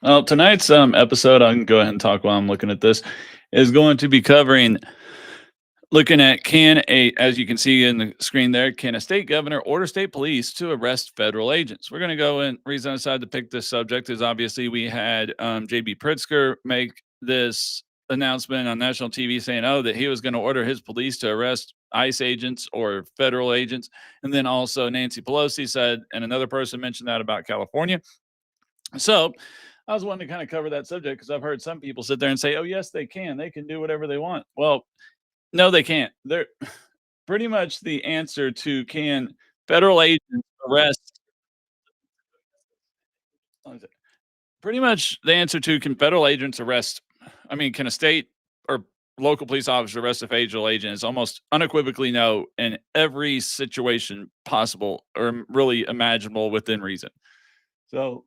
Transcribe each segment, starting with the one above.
Well, tonight's episode, I can go ahead and talk while I'm looking at this, is going to be covering looking at as you can see in the screen there, can a state governor order state police to arrest federal agents? We're going to go in. Reason I decided to pick this subject is obviously we had J.B. Pritzker make this announcement on national TV saying, oh, that he was going to order his police to arrest ICE agents or federal agents. And then also Nancy Pelosi said, and another person mentioned that about California. So I was wanting to kind of cover that subject because I've heard some people sit there and say, "Oh, yes, they can. They can do whatever they want." Well, no, they can't. They're pretty much the answer to can federal agents arrest. Pretty much the answer to can federal agents arrest. I mean, can a state or local police officer arrest a federal agent? Is almost unequivocally no in every situation possible or really imaginable within reason. So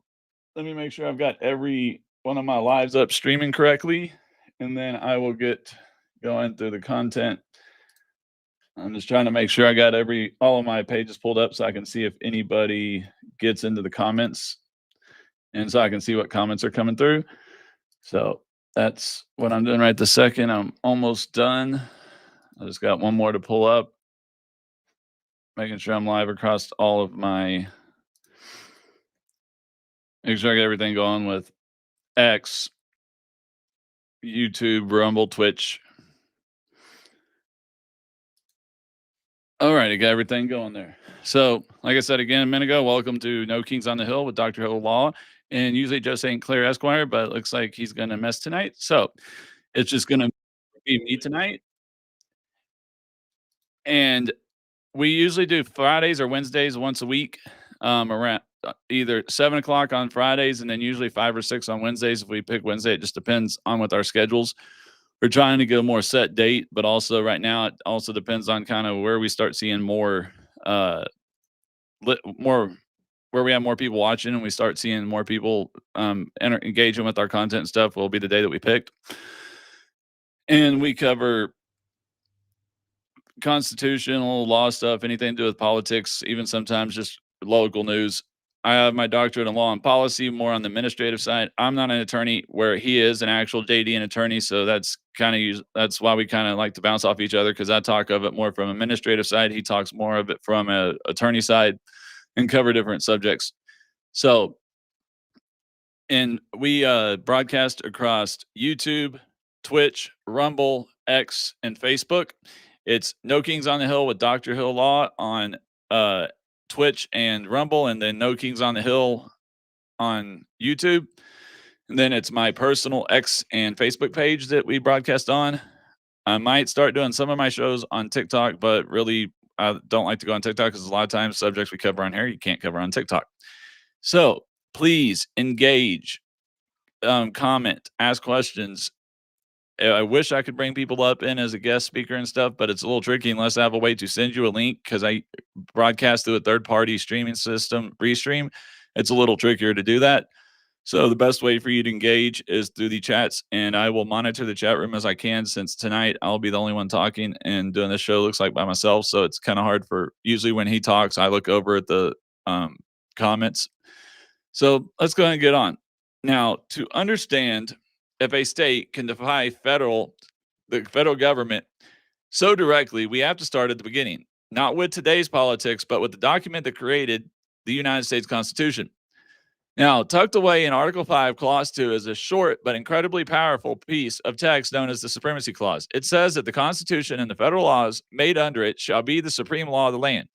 let me make sure I've got every one of my lives up streaming correctly, and then I will get going through the content. I'm just trying to make sure I got all of my pages pulled up so I can see if anybody gets into the comments and so I can see what comments are coming through. So that's what I'm doing right this second. I'm almost done. I just got one more to pull up, making sure I'm live across all of my, make sure I get everything going with X, YouTube, Rumble, Twitch. All right, I got everything going there. So, like I said again a minute ago, welcome to No Kings on the Hill with Dr. Hill Law. And usually just ain't Clair Esquire, but it looks like he's going to mess tonight. So, it's just going to be me tonight. And we usually do Fridays or Wednesdays once a week, around either 7 o'clock on Fridays and then usually 5 or 6 on Wednesdays. If we pick Wednesday, it just depends on with our schedules. We're trying to get a more set date, but also right now it also depends on kind of where we start seeing more, more where we have more people watching and we start seeing more people engaging with our content and stuff will be the day that we picked. And we cover constitutional law stuff, anything to do with politics, even sometimes just local news. I have my doctorate in law and policy, more on the administrative side. I'm not an attorney where he is an actual JD and attorney, so that's why we kind of like to bounce off each other because I talk of it more from administrative side. He talks more of it from a attorney side and cover different subjects. So, and we broadcast across YouTube, Twitch, Rumble, X, and Facebook. It's No Kings on the Hill with Dr. Hill Law on Twitch and Rumble, and then No Kings on the Hill on YouTube. And then it's my personal X and Facebook page that we broadcast on. I might start doing some of my shows on TikTok, but really, I don't like to go on TikTok because a lot of times subjects we cover on here you can't cover on TikTok. So please engage, comment, ask questions. I wish I could bring people up in as a guest speaker and stuff, but it's a little tricky unless I have a way to send you a link because I broadcast through a third party streaming system, Restream. It's a little trickier to do that. So the best way for you to engage is through the chats, and I will monitor the chat room as I can. Since tonight I'll be the only one talking and doing this show, looks like by myself, so it's kind of hard for. Usually when he talks, I look over at the comments. So let's go ahead and get on. Now, to understand if a state can defy the federal government so directly, we have to start at the beginning, not with today's politics, but with the document that created the United States Constitution. Now, tucked away in Article 5, Clause 2 is a short but incredibly powerful piece of text known as the Supremacy Clause. It says that the Constitution and the federal laws made under it shall be the supreme law of the land.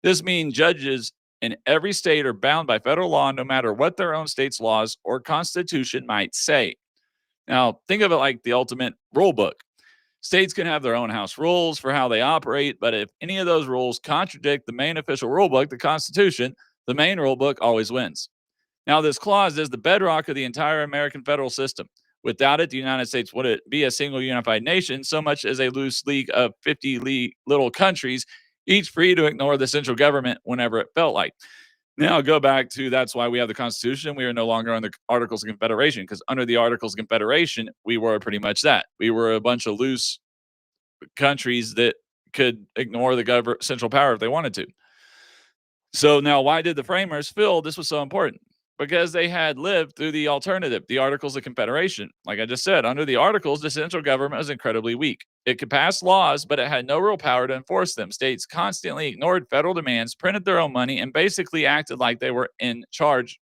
This means judges in every state are bound by federal law no matter what their own state's laws or constitution might say. Now, think of it like the ultimate rule book. States can have their own house rules for how they operate, but if any of those rules contradict the main official rule book, the Constitution, the main rule book always wins. Now, this clause is the bedrock of the entire American federal system. Without it, the United States wouldn't be a single unified nation so much as a loose league of 50 little countries, each free to ignore the central government whenever it felt like. Now, go back to that's why we have the Constitution. We are no longer under Articles of Confederation because under the Articles of Confederation, we were pretty much that. We were a bunch of loose countries that could ignore the central power if they wanted to. So now, why did the framers feel this was so important? because they had lived through the alternative, the Articles of Confederation. Like I just said, under the Articles, the central government was incredibly weak. It could pass laws, but it had no real power to enforce them. States constantly ignored federal demands, printed their own money, and basically acted like they were in charge.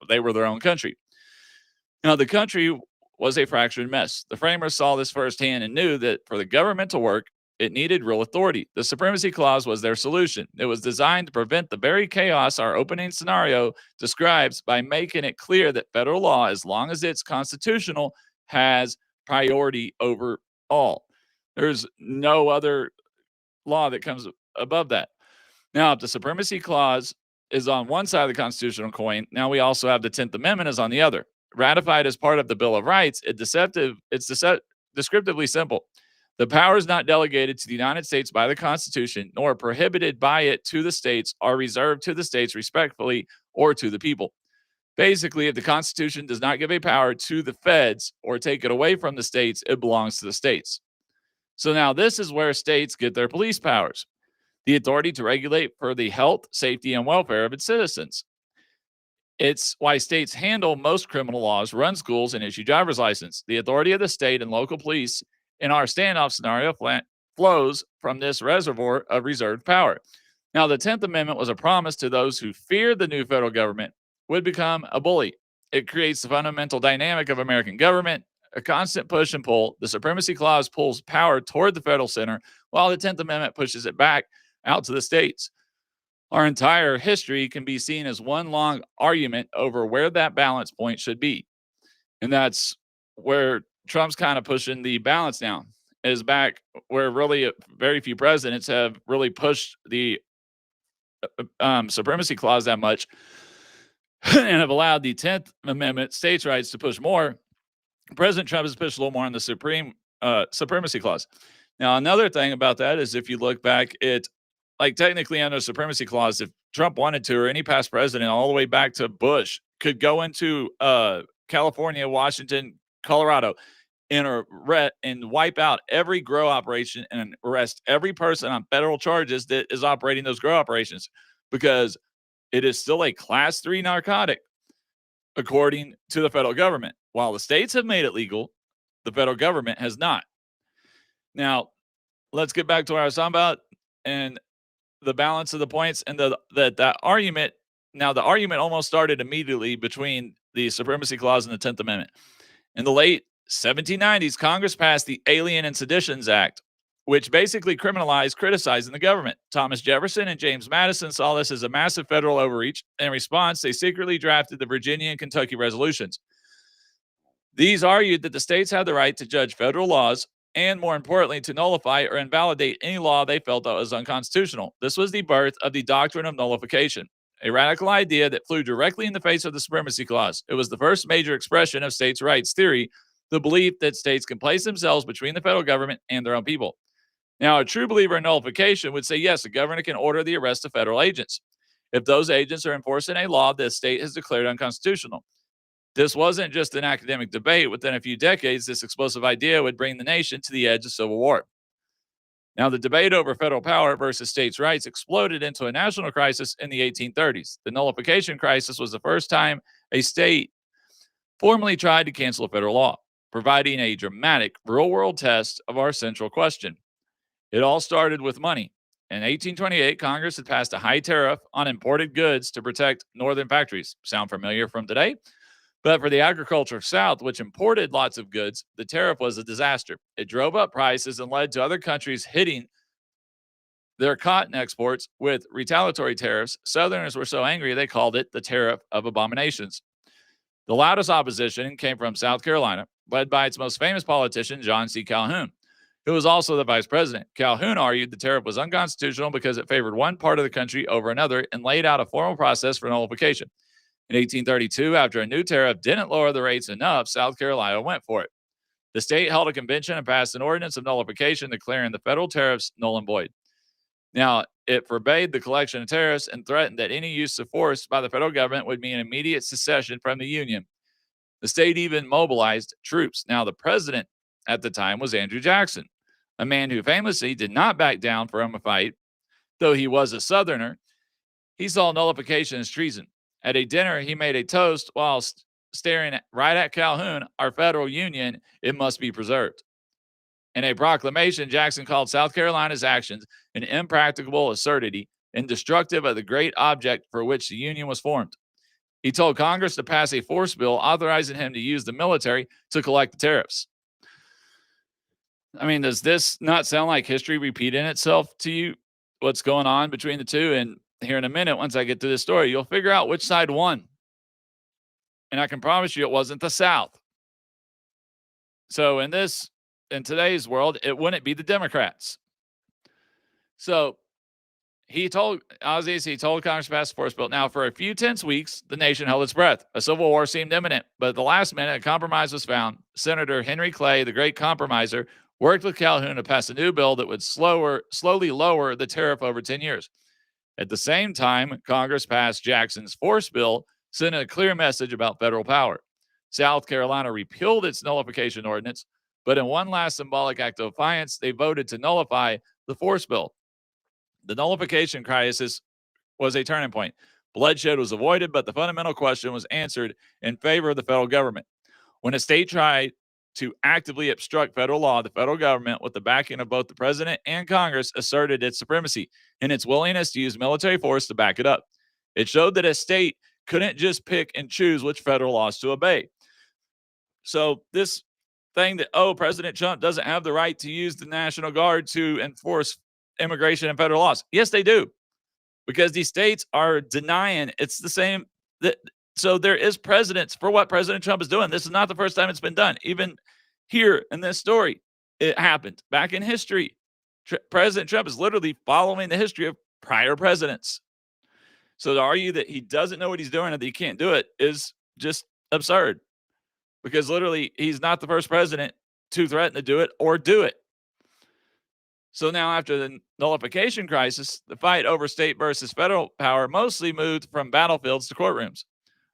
They were their own country. Now, the country was a fractured mess. The framers saw this firsthand and knew that for the government to work, it needed real authority. The Supremacy Clause was their solution. It was designed to prevent the very chaos our opening scenario describes by making it clear that federal law, as long as it's constitutional, has priority over all. There's no other law that comes above that. Now, if the Supremacy Clause is on one side of the constitutional coin, now we also have the 10th Amendment is on the other. Ratified as part of the Bill of Rights, it's descriptively simple. The powers not delegated to the United States by the Constitution, nor prohibited by it to the states, are reserved to the states respectfully or to the people. Basically, if the Constitution does not give a power to the feds or take it away from the states, it belongs to the states. So now this is where states get their police powers, the authority to regulate for the health, safety, and welfare of its citizens. It's why states handle most criminal laws, run schools, and issue driver's license. The authority of the state and local police in our standoff scenario flows from this reservoir of reserved power. Now, the 10th Amendment was a promise to those who feared the new federal government would become a bully. It creates the fundamental dynamic of American government, a constant push and pull. The Supremacy Clause pulls power toward the federal center, while the 10th Amendment pushes it back out to the states. Our entire history can be seen as one long argument over where that balance point should be. And that's where Trump's kind of pushing the balance down, is back where really very few presidents have really pushed the Supremacy Clause that much and have allowed the 10th Amendment, states' rights, to push more. President Trump has pushed a little more on the Supremacy Clause. Now, another thing about that is if you look back at, like, technically under the Supremacy Clause, if Trump wanted to, or any past president all the way back to Bush, could go into California, Washington, Colorado, and wipe out every grow operation and arrest every person on federal charges that is operating those grow operations, because it is still a class 3 narcotic, according to the federal government. While the states have made it legal, the federal government has not. Now, let's get back to what I was talking about and the balance of the points and that argument. Now, the argument almost started immediately between the Supremacy Clause and the 10th Amendment. In the late 1790s, Congress passed the Alien and Seditions Act, which basically criminalized criticizing the government. Thomas Jefferson and James Madison saw this as a massive federal overreach. In response, they secretly drafted the Virginia and Kentucky resolutions. These argued that the states had the right to judge federal laws and, more importantly, to nullify or invalidate any law they felt that was unconstitutional. This was the birth of the doctrine of nullification, a radical idea that flew directly in the face of the Supremacy Clause. It was the first major expression of states' rights theory, the belief that states can place themselves between the federal government and their own people. Now, a true believer in nullification would say, yes, the governor can order the arrest of federal agents if those agents are enforcing a law the state has declared unconstitutional. This wasn't just an academic debate. Within a few decades, this explosive idea would bring the nation to the edge of civil war. Now, the debate over federal power versus states' rights exploded into a national crisis in the 1830s. The nullification crisis was the first time a state formally tried to cancel a federal law, providing a dramatic real-world test of our central question. It all started with money. In 1828, Congress had passed a high tariff on imported goods to protect northern factories. Sound familiar from today? But for the agriculture South, which imported lots of goods, the tariff was a disaster. It drove up prices and led to other countries hitting their cotton exports with retaliatory tariffs. Southerners were so angry they called it the Tariff of Abominations. The loudest opposition came from South Carolina, led by its most famous politician, John C. Calhoun, who was also the vice president. Calhoun argued the tariff was unconstitutional because it favored one part of the country over another and laid out a formal process for nullification. In 1832, after a new tariff didn't lower the rates enough, South Carolina went for it. The state held a convention and passed an ordinance of nullification declaring the federal tariffs null and void. Now, it forbade the collection of tariffs and threatened that any use of force by the federal government would mean immediate secession from the Union. The state even mobilized troops. Now, the president at the time was Andrew Jackson, a man who famously did not back down from a fight. Though he was a Southerner, he saw nullification as treason. At a dinner, he made a toast while staring right at Calhoun, our federal union. It must be preserved. In a proclamation, Jackson called South Carolina's actions an impracticable absurdity and destructive of the great object for which the Union was formed. He told Congress to pass a force bill authorizing him to use the military to collect the tariffs. I mean, does this not sound like history repeating itself to you? What's going on between the two? And here in a minute, once I get to this story, you'll figure out which side won. And I can promise you it wasn't the South. So in today's world, it wouldn't be the Democrats. So he told Congress to pass the force bill. Now, for a few tense weeks, the nation held its breath. A civil war seemed imminent, but at the last minute, a compromise was found. Senator Henry Clay, the great compromiser, worked with Calhoun to pass a new bill that would slowly lower the tariff over 10 years. At the same time, Congress passed Jackson's force bill, sending a clear message about federal power. South Carolina repealed its nullification ordinance, but in one last symbolic act of defiance, they voted to nullify the force bill. The nullification crisis was a turning point. Bloodshed was avoided, but the fundamental question was answered in favor of the federal government. When a state tried to actively obstruct federal law, the federal government, with the backing of both the president and Congress, asserted its supremacy and its willingness to use military force to back it up. It showed that a state couldn't just pick and choose which federal laws to obey. So this thing that, President Trump doesn't have the right to use the National Guard to enforce immigration and federal laws. Yes, they do, because these states are denying it's the same. So there is precedence for what President Trump is doing. This is not the first time it's been done. Even here in this story, it happened back in history. President Trump is literally following the history of prior presidents. So to argue that he doesn't know what he's doing and that he can't do it is just absurd, because literally he's not the first president to threaten to do it or do it. So now, after the nullification crisis, the fight over state versus federal power mostly moved from battlefields to courtrooms.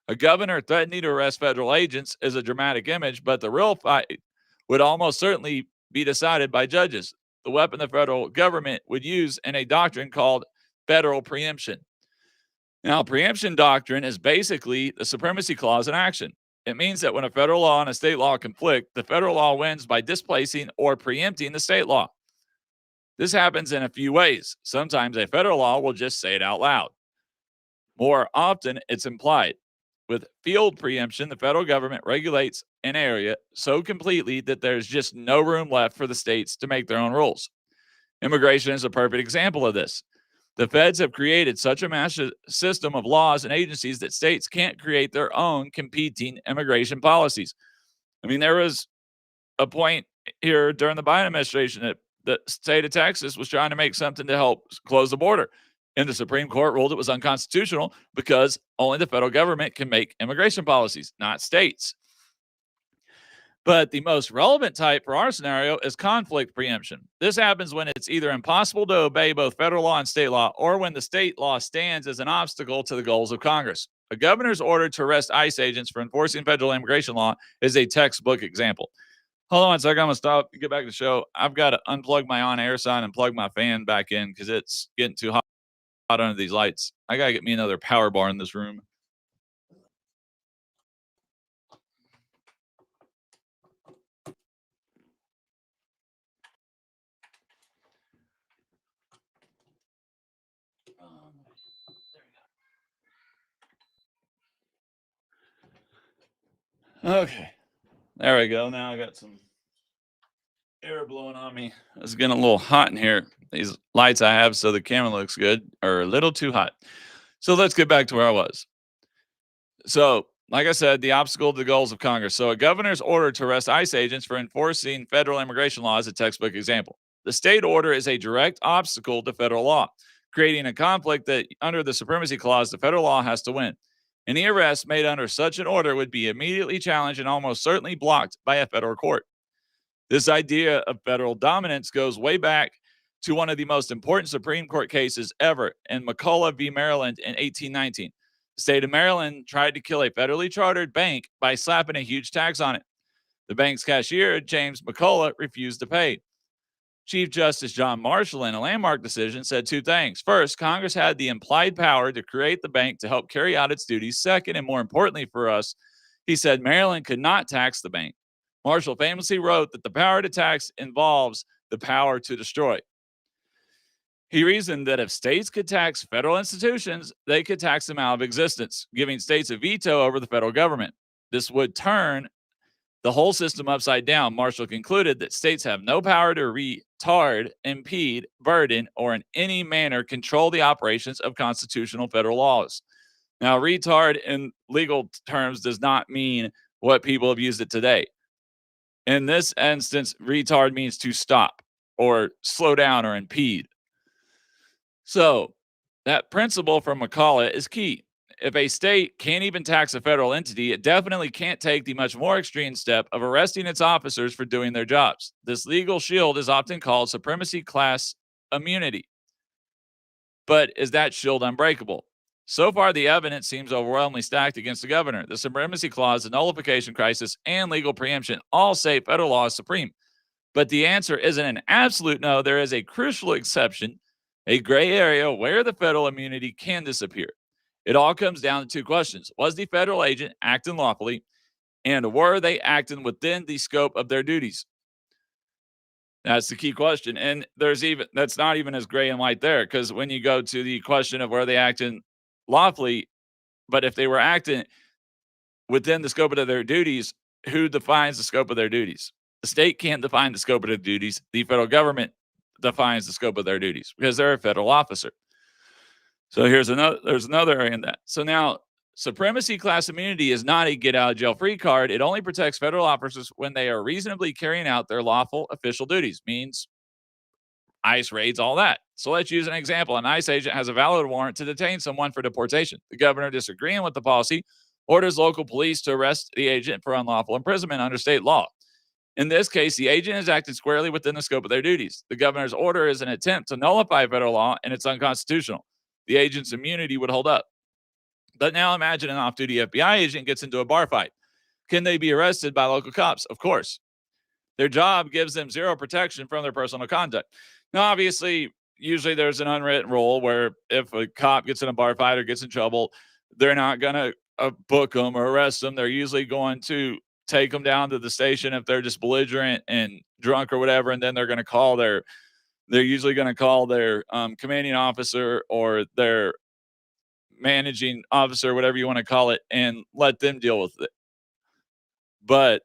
A governor threatening to arrest federal agents is a dramatic image, but the real fight would almost certainly be decided by judges, the weapon the federal government would use in a doctrine called federal preemption. Now, preemption doctrine is basically the supremacy clause in action. It means that when a federal law and a state law conflict, the federal law wins by displacing or preempting the state law. This happens in a few ways. Sometimes a federal law will just say it out loud. More often, it's implied. With field preemption, the federal government regulates an area so completely that there's just no room left for the states to make their own rules. Immigration is a perfect example of this. The feds have created such a massive system of laws and agencies that states can't create their own competing immigration policies. I mean, there was a point here during the Biden administration that the state of Texas was trying to make something to help close the border. And the Supreme Court ruled it was unconstitutional because only the federal government can make immigration policies, not states. But the most relevant type for our scenario is conflict preemption. This happens when it's either impossible to obey both federal law and state law, or when the state law stands as an obstacle to the goals of Congress. A governor's order to arrest ICE agents for enforcing federal immigration law is a textbook example. Hold on a second. I'm going to stop and get back to the show. I've got to unplug my on-air sign and plug my fan back in because it's getting too hot under these lights. I got to get me another power bar in this room. Okay. There we go. Now I got some air blowing on me. It's getting a little hot in here. These lights I have so the camera looks good are a little too hot. So let's get back to where I was. So, like I said, the obstacle to the goals of Congress. So a governor's order to arrest ICE agents for enforcing federal immigration law is a textbook example. The state order is a direct obstacle to federal law, creating a conflict that under the supremacy clause, the federal law has to win. Any arrest made under such an order would be immediately challenged and almost certainly blocked by a federal court. This idea of federal dominance goes way back to one of the most important Supreme Court cases ever in McCulloch v. Maryland in 1819. The state of Maryland tried to kill a federally chartered bank by slapping a huge tax on it. The bank's cashier, James McCulloch, refused to pay. Chief Justice John Marshall, in a landmark decision, said two things. First, Congress had the implied power to create the bank to help carry out its duties. Second, and more importantly for us, he said Maryland could not tax the bank. Marshall famously wrote that the power to tax involves the power to destroy. He reasoned that if states could tax federal institutions, they could tax them out of existence, giving states a veto over the federal government. This would turn the whole system upside down. Marshall concluded that states have no power to retard, impede, burden, or in any manner control the operations of constitutional federal laws. Now, retard in legal terms does not mean what people have used it today. In this instance, retard means to stop or slow down or impede. So, that principle from McCullough is key. If a state can't even tax a federal entity, it definitely can't take the much more extreme step of arresting its officers for doing their jobs. This legal shield is often called supremacy class immunity. But is that shield unbreakable? So far, the evidence seems overwhelmingly stacked against the governor. The supremacy clause, the nullification crisis, and legal preemption all say federal law is supreme. But the answer isn't an absolute no. There is a crucial exception, a gray area where the federal immunity can disappear. It all comes down to two questions. Was the federal agent acting lawfully, and were they acting within the scope of their duties? That's the key question. And that's not even as gray and white there, because when you go to the question of were they acting lawfully, but if they were acting within the scope of their duties, who defines the scope of their duties? The state can't define the scope of their duties. The federal government defines the scope of their duties because they're a federal officer. So there's another area in that. So now supremacy class immunity is not a get out of jail free card. It only protects federal officers when they are reasonably carrying out their lawful official duties, means ICE raids, all that. So let's use an example. An ICE agent has a valid warrant to detain someone for deportation. The governor, disagreeing with the policy, orders local police to arrest the agent for unlawful imprisonment under state law. In this case, the agent is acting squarely within the scope of their duties. The governor's order is an attempt to nullify federal law, and it's unconstitutional. The agent's immunity would hold up. But now imagine an off-duty FBI agent gets into a bar fight. Can they be arrested by local cops? Of course. Their job gives them zero protection from their personal conduct. Now, obviously, usually there's an unwritten rule where if a cop gets in a bar fight or gets in trouble, they're not going to book them or arrest them. They're usually going to take them down to the station if they're just belligerent and drunk or whatever, and then they're usually going to call their commanding officer or their managing officer, whatever you want to call it, and let them deal with it. But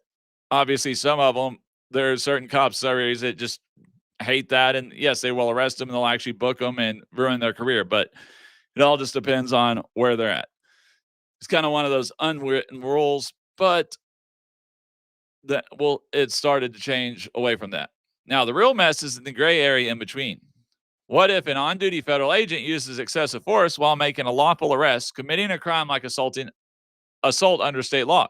obviously, some of them, there are certain cops areas that just hate that, and yes, they will arrest them and they'll actually book them and ruin their career. But it all just depends on where they're at. It's kind of one of those unwritten rules, but it started to change away from that. Now, the real mess is in the gray area in between. What if an on-duty federal agent uses excessive force while making a lawful arrest, committing a crime like assault under state law?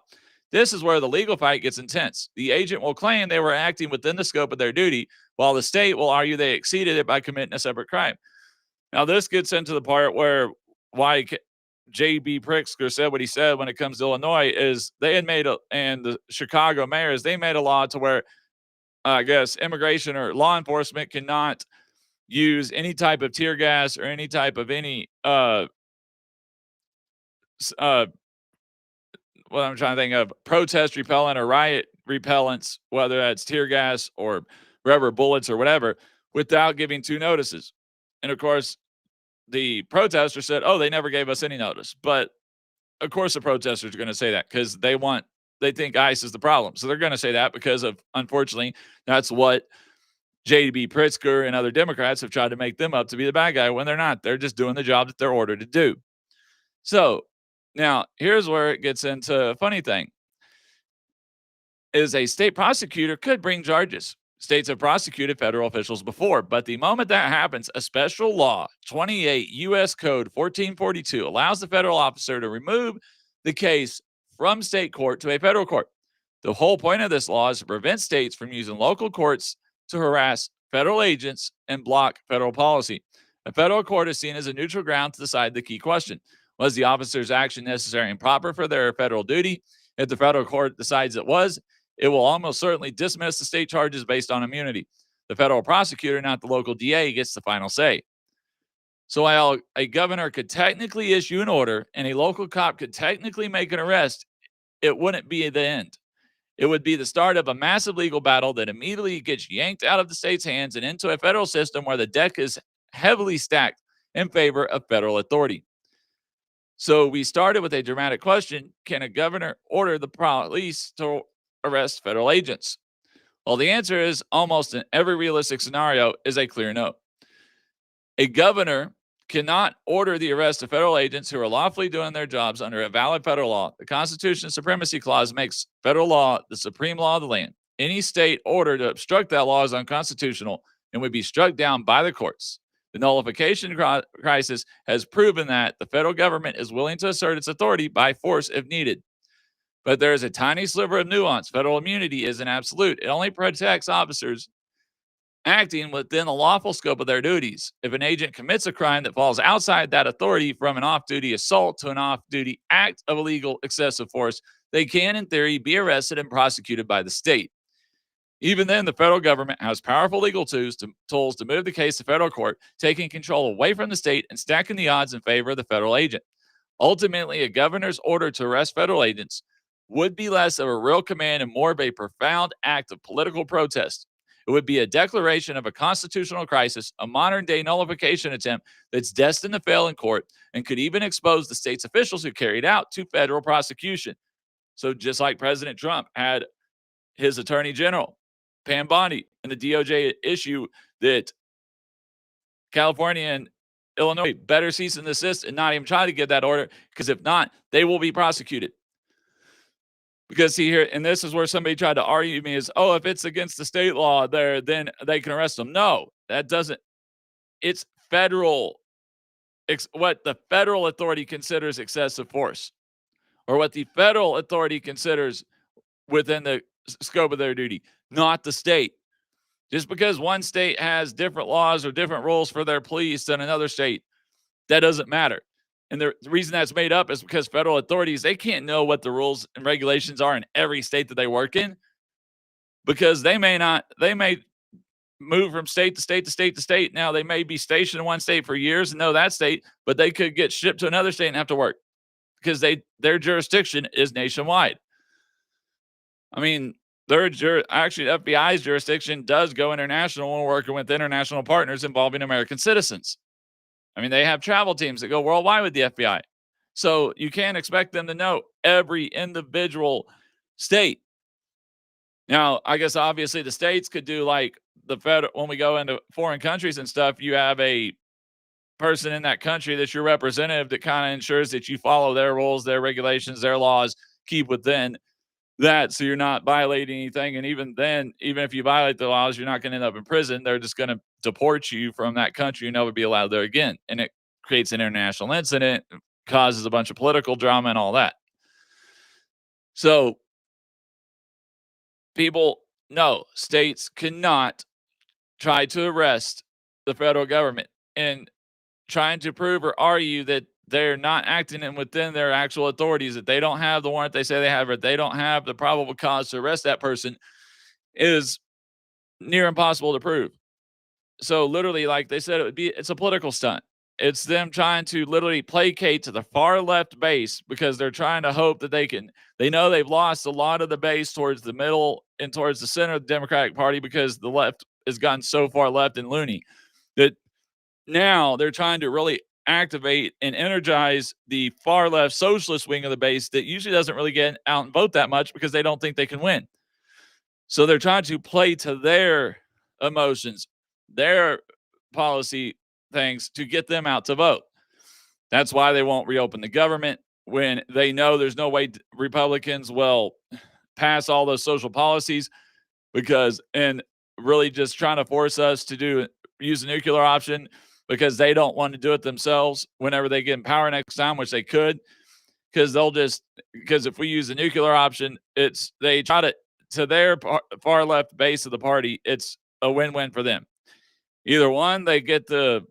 This is where the legal fight gets intense. The agent will claim they were acting within the scope of their duty, while the state will argue they exceeded it by committing a separate crime. Now, this gets into the part where why J.B. Pritzker said what he said when it comes to Illinois is they had and the Chicago mayors, they made a law to where I guess immigration or law enforcement cannot use any type of tear gas or any type of what I'm trying to think of, protest repellent or riot repellents, whether that's tear gas or rubber bullets or whatever, without giving two notices. And of course, the protester said, oh, they never gave us any notice. But of course, the protesters are going to say that because they think ICE is the problem. So they're going to say that because unfortunately, that's what J.B. Pritzker and other Democrats have tried to make them up to be the bad guy when they're not. They're just doing the job that they're ordered to do. So now here's where it gets into a funny thing. Is a state prosecutor could bring charges. States have prosecuted federal officials before, but the moment that happens, a special law, 28 U.S. Code 1442, allows the federal officer to remove the case from state court to a federal court. The whole point of this law is to prevent states from using local courts to harass federal agents and block federal policy. A federal court is seen as a neutral ground to decide the key question. Was the officer's action necessary and proper for their federal duty? If the federal court decides it was, it will almost certainly dismiss the state charges based on immunity. the federal prosecutor, not the local DA, gets the final say. So while a governor could technically issue an order and a local cop could technically make an arrest, it wouldn't be the end. It would be the start of a massive legal battle that immediately gets yanked out of the state's hands and into a federal system where the deck is heavily stacked in favor of federal authority. So we started with a dramatic question: can a governor order the police to arrest federal agents? Well, the answer is almost in every realistic scenario is a clear no. A governor cannot order the arrest of federal agents who are lawfully doing their jobs under a valid federal law. The Constitution Supremacy Clause makes federal law the supreme law of the land. Any state order to obstruct that law is unconstitutional and would be struck down by the courts. The nullification crisis has proven that the federal government is willing to assert its authority by force if needed. But there is a tiny sliver of nuance. Federal immunity isn't absolute. It only protects officers acting within the lawful scope of their duties. If an agent commits a crime that falls outside that authority, from an off-duty assault to an off-duty act of illegal excessive force, they can, in theory, be arrested and prosecuted by the state. Even then, the federal government has powerful legal tools to move the case to federal court, taking control away from the state and stacking the odds in favor of the federal agent. Ultimately, a governor's order to arrest federal agents would be less of a real command and more of a profound act of political protest. It would be a declaration of a constitutional crisis, a modern-day nullification attempt that's destined to fail in court and could even expose the state's officials who carried out to federal prosecution. So just like President Trump had his attorney general, Pam Bondi, and the DOJ issue that California and Illinois better cease and desist and not even try to get that order, because if not, they will be prosecuted. Because see here, and this is where somebody tried to argue me is, oh, if it's against the state law there, then they can arrest them. No, that doesn't. It's federal. It's what the federal authority considers excessive force, or what the federal authority considers within the scope of their duty, not the state. Just because one state has different laws or different rules for their police than another state, that doesn't matter. And the reason that's made up is because federal authorities, they can't know what the rules and regulations are in every state that they work in, because they may move from state to state to state to state. Now, they may be stationed in one state for years and know that state, but they could get shipped to another state and have to work because their jurisdiction is nationwide. I mean, actually, the FBI's jurisdiction does go international when we're working with international partners involving American citizens. I mean, they have travel teams that go worldwide with the FBI. So you can't expect them to know every individual state. Now, I guess obviously the states could do like the federal, when we go into foreign countries and stuff, you have a person in that country that's your representative that kind of ensures that you follow their rules, their regulations, their laws, keep within that, so you're not violating anything. And even then, even if you violate the laws, you're not going to end up in prison. They're just going to deport you from that country and never be allowed there again. And it creates an international incident, causes a bunch of political drama and all that. So people know states cannot try to arrest the federal government and trying to prove or argue that they're not acting within their actual authorities, that they don't have the warrant they say they have, or they don't have the probable cause to arrest that person, is near impossible to prove. So literally, like they said, it's a political stunt. It's them trying to literally placate to the far left base because they're trying to hope that they know they've lost a lot of the base towards the middle and towards the center of the Democratic Party because the left has gotten so far left and loony that now they're trying to really activate and energize the far left socialist wing of the base that usually doesn't really get out and vote that much because they don't think they can win. So they're trying to play to their emotions, their policy things, to get them out to vote. That's why they won't reopen the government when they know there's no way Republicans will pass all those social policies, and really just trying to force us to use the nuclear option because they don't want to do it themselves whenever they get in power next time, which they could, because if we use the nuclear option, they try to their far left base of the party, it's a win-win for them. Either one, they get the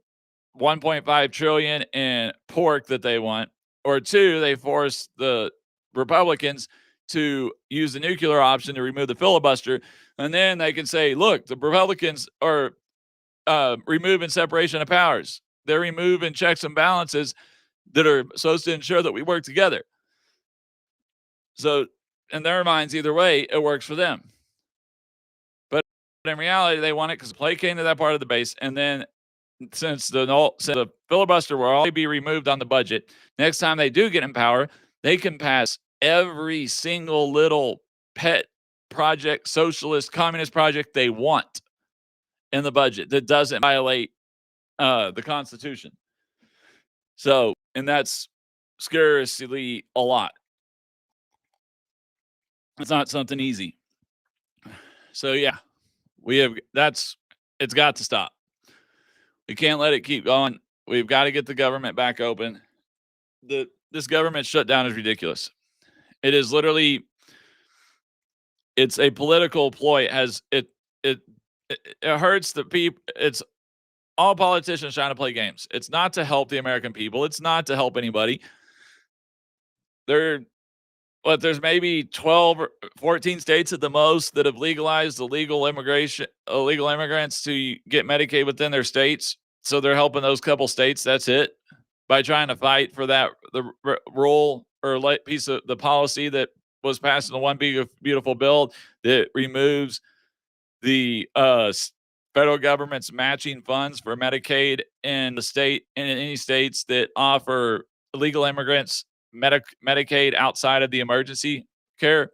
1.5 trillion in pork that they want, or two, they force the Republicans to use the nuclear option to remove the filibuster. And then they can say, look, the Republicans are removing separation of powers. They're removing checks and balances that are supposed to ensure that we work together. So in their minds, either way, it works for them. But in reality, they want it because play came to that part of the base. And then since the filibuster will already be removed on the budget, next time they do get in power, they can pass every single little pet project, socialist, communist project they want in the budget that doesn't violate the Constitution. So, and that's scarcely a lot. It's not something easy. So yeah, it's got to stop. We can't let it keep going. We've got to get the government back open. This government shutdown is ridiculous. It is literally, it's a political ploy. It hurts the people. It's all politicians trying to play games. It's not to help the American people. It's not to help anybody. There's maybe 12 or 14 states at the most that have legalized illegal immigrants to get Medicaid within their states. So they're helping those couple states. That's it. By trying to fight for the rule or piece of the policy that was passed in the One Big Beautiful Bill that removes the federal government's matching funds for Medicaid in the state and in any states that offer illegal immigrants Medicaid outside of the emergency care.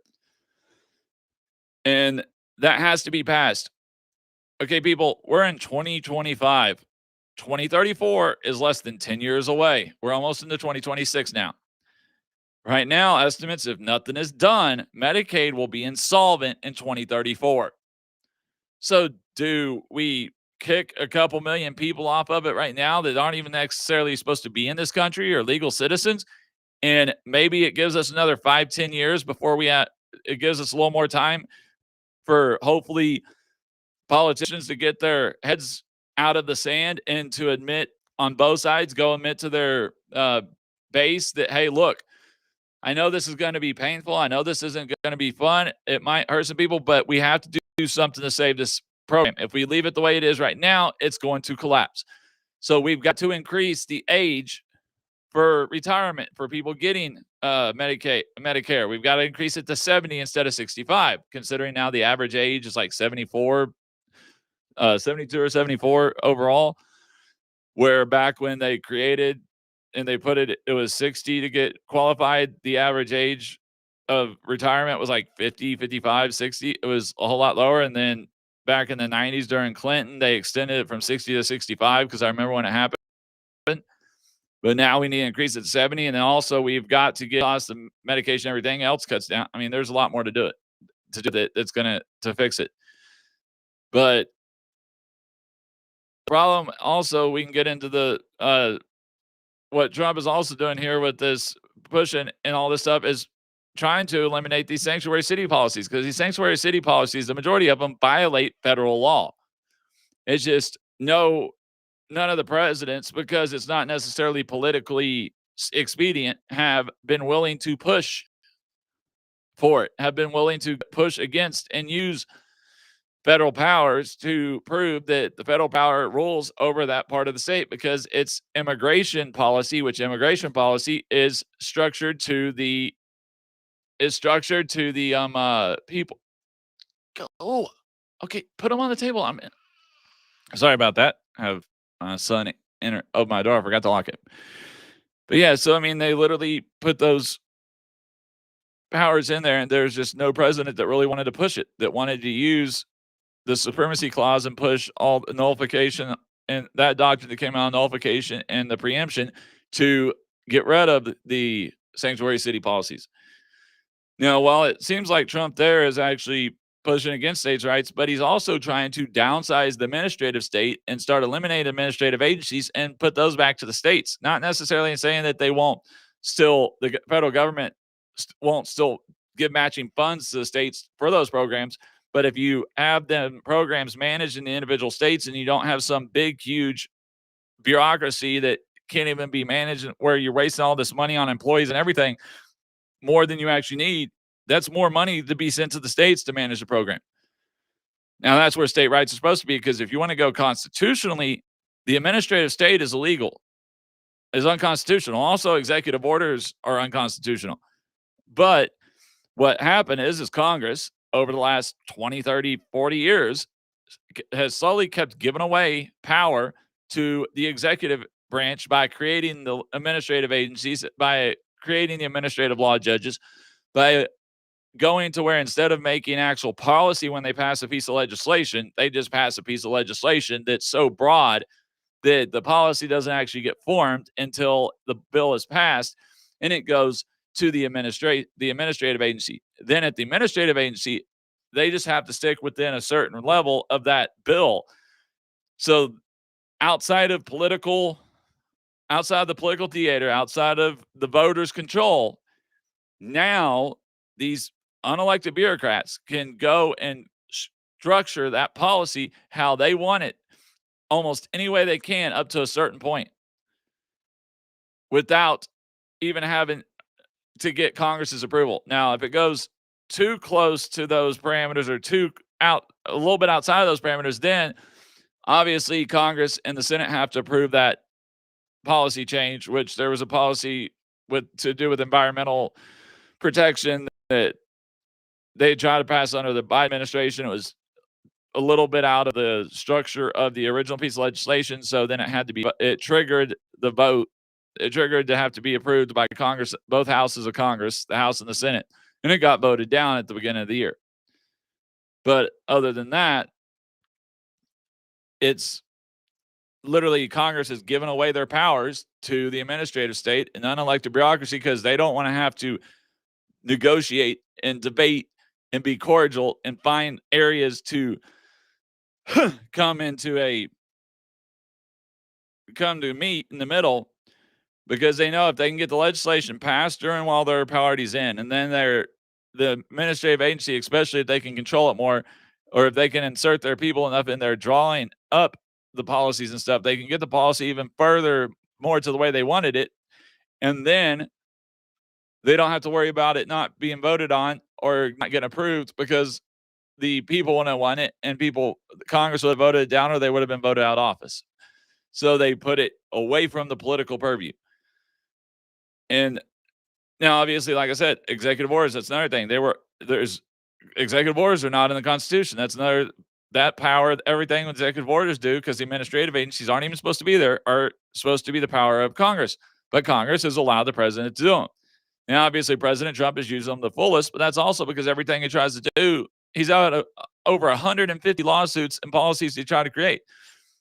And that has to be passed. Okay, people, we're in 2025. 2034 is less than 10 years away. We're almost into 2026 now. Right now, estimates, if nothing is done, Medicaid will be insolvent in 2034. So do we kick a couple million people off of it right now that aren't even necessarily supposed to be in this country or legal citizens? And maybe it gives us another 5-10 years before it gives us a little more time for hopefully politicians to get their heads out of the sand and to admit on both sides, admit to their base that, hey, look, I know this is going to be painful. I know this isn't going to be fun. It might hurt some people, but we have to do something to save this program. If we leave it the way it is right now, it's going to collapse. So we've got to increase the age for retirement for people getting Medicare. We've got to increase it to 70 instead of 65, considering now the average age is like 72 or 74 overall, where back when they created and they put it was 60 to get qualified. The average age of retirement was like 50, 55, 60. It was a whole lot lower. And then back in the 90s during Clinton, they extended it from 60 to 65 because I remember when it happened. But now we need to increase it to 70. And then also we've got to get cost of medication, everything else cuts down. I mean, there's a lot more to do that's going to fix it. But the problem also, we can get into the what Trump is also doing here with this pushing and all this stuff is trying to eliminate these sanctuary city policies, because these sanctuary city policies, the majority of them violate federal law. It's just none of the presidents, because it's not necessarily politically expedient, have been willing to push for it, have been willing to push against and use federal powers to prove that the federal power rules over that part of the state, because it's immigration policy, which immigration policy is structured to the people. Oh, okay, put them on the table. I'm sorry about that. I have my son open my door. I forgot to lock it. But yeah, so I mean, they literally put those powers in there, and there's just no president that really wanted to push it, that wanted to use the supremacy clause and push all the nullification and that doctrine that came out of nullification and the preemption to get rid of the sanctuary city policies. Now, while it seems like Trump there is actually pushing against states' rights, but he's also trying to downsize the administrative state and start eliminating administrative agencies and put those back to the states. Not necessarily saying that the federal government won't still give matching funds to the states for those programs. But if you have them programs managed in the individual states and you don't have some big, huge bureaucracy that can't even be managed, where you're wasting all this money on employees and everything more than you actually need, That's more money to be sent to the states to manage the program. Now that's where state rights are supposed to be, because if you want to go constitutionally, the administrative state is illegal, is unconstitutional. Also, executive orders are unconstitutional. But what happened is Congress over the last 20, 30, 40 years has slowly kept giving away power to the executive branch by creating the administrative agencies, by creating the administrative law judges, by going to where instead of making actual policy when they pass a piece of legislation, they just pass a piece of legislation that's so broad that the policy doesn't actually get formed until the bill is passed, and it goes to the administrative agency. Then at the administrative agency, they just have to stick within a certain level of that bill. So outside of the political theater, outside of the voters' control, now these unelected bureaucrats can go and structure that policy how they want it, almost any way they can, up to a certain point, without even having to get Congress's approval. Now, if it goes too close to those parameters or too out a little bit outside of those parameters, then obviously Congress and the Senate have to approve that policy change, which there was a policy to do with environmental protection that they tried to pass under the Biden administration. It was a little bit out of the structure of the original piece of legislation, so then it triggered the vote. It triggered to have to be approved by Congress, both houses of Congress, the House and the Senate, and it got voted down at the beginning of the year. But other than that, it's literally Congress has given away their powers to the administrative state and unelected bureaucracy because they don't want to have to negotiate and debate and be cordial and find areas to come to meet in the middle, because they know if they can get the legislation passed during while their party's in, and then the administrative agency, especially if they can control it more, or if they can insert their people enough in there drawing up the policies and stuff, they can get the policy even further more to the way they wanted it, and then they don't have to worry about it not being voted on or not getting approved, because the people wouldn't want it, and Congress would have voted it down, or they would have been voted out of office. So they put it away from the political purview. And now, obviously, like I said, executive orders, that's another thing. There's executive orders are not in the Constitution. That power, everything executive orders do, because the administrative agencies aren't even supposed to be there, are supposed to be the power of Congress. But Congress has allowed the president to do them. Now, obviously, President Trump has used them the fullest, but that's also because everything he tries to do, he's out over 150 lawsuits and policies he tried to create.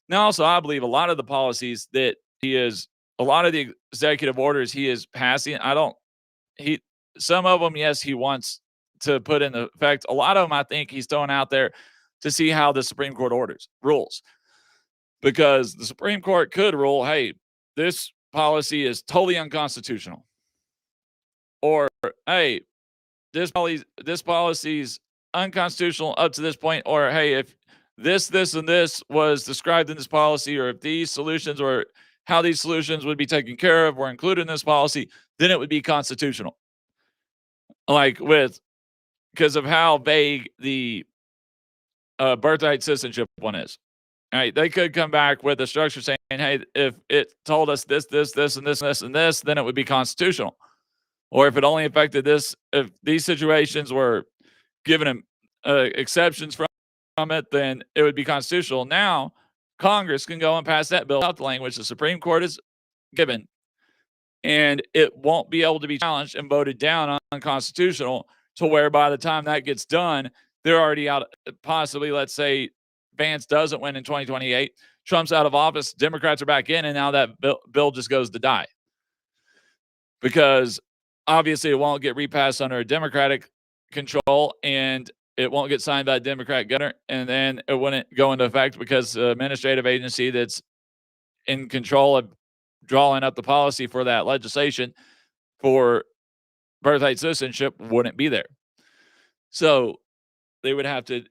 Now, also, I believe a lot of the policies that a lot of the executive orders he is passing, some of them, yes, he wants to put into effect. A lot of them, I think he's throwing out there to see how the Supreme Court rules. Because the Supreme Court could rule, hey, this policy is totally unconstitutional. Or, hey, this policy's unconstitutional up to this point. Or, hey, if this, and this was described in this policy, or if these solutions or how these solutions would be taken care of were included in this policy, then it would be constitutional. Because of how vague the birthright citizenship one is. All right, they could come back with a structure saying, hey, if it told us this, and this, and this, and this, then it would be constitutional. Or if it only affected this, if these situations were given them exceptions from it, then it would be constitutional. Now, Congress can go and pass that bill without the language the Supreme Court has given, and it won't be able to be challenged and voted down unconstitutional, to where by the time that gets done, they're already out. Possibly, let's say Vance doesn't win in 2028, Trump's out of office, Democrats are back in, and now that bill just goes to die. Because obviously it won't get repassed under a Democratic control, and it won't get signed by a Democrat governor, and then it wouldn't go into effect because the administrative agency that's in control of drawing up the policy for that legislation for birthright citizenship wouldn't be there. So they would have to,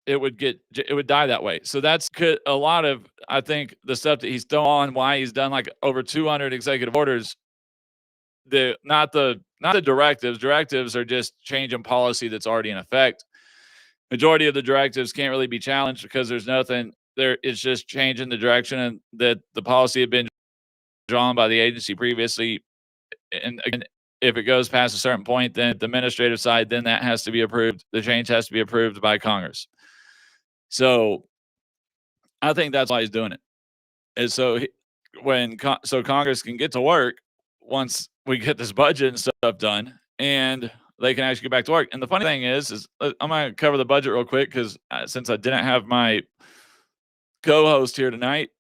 it would die that way. So that's a lot of, I think, the stuff that he's done, why he's done like over 200 executive orders not the directives. Directives are just changing policy that's already in effect. Majority of the directives can't really be challenged because there's nothing there. It's just changing the direction and that the policy had been drawn by the agency previously. And again, if it goes past a certain point, then the administrative side, then that has to be approved. The change has to be approved by Congress. So I think that's why he's doing it. And so so Congress can get to work once we get this budget and stuff done, and they can actually get back to work. And the funny thing is I'm gonna cover the budget real quick because since I didn't have my co-host here tonight,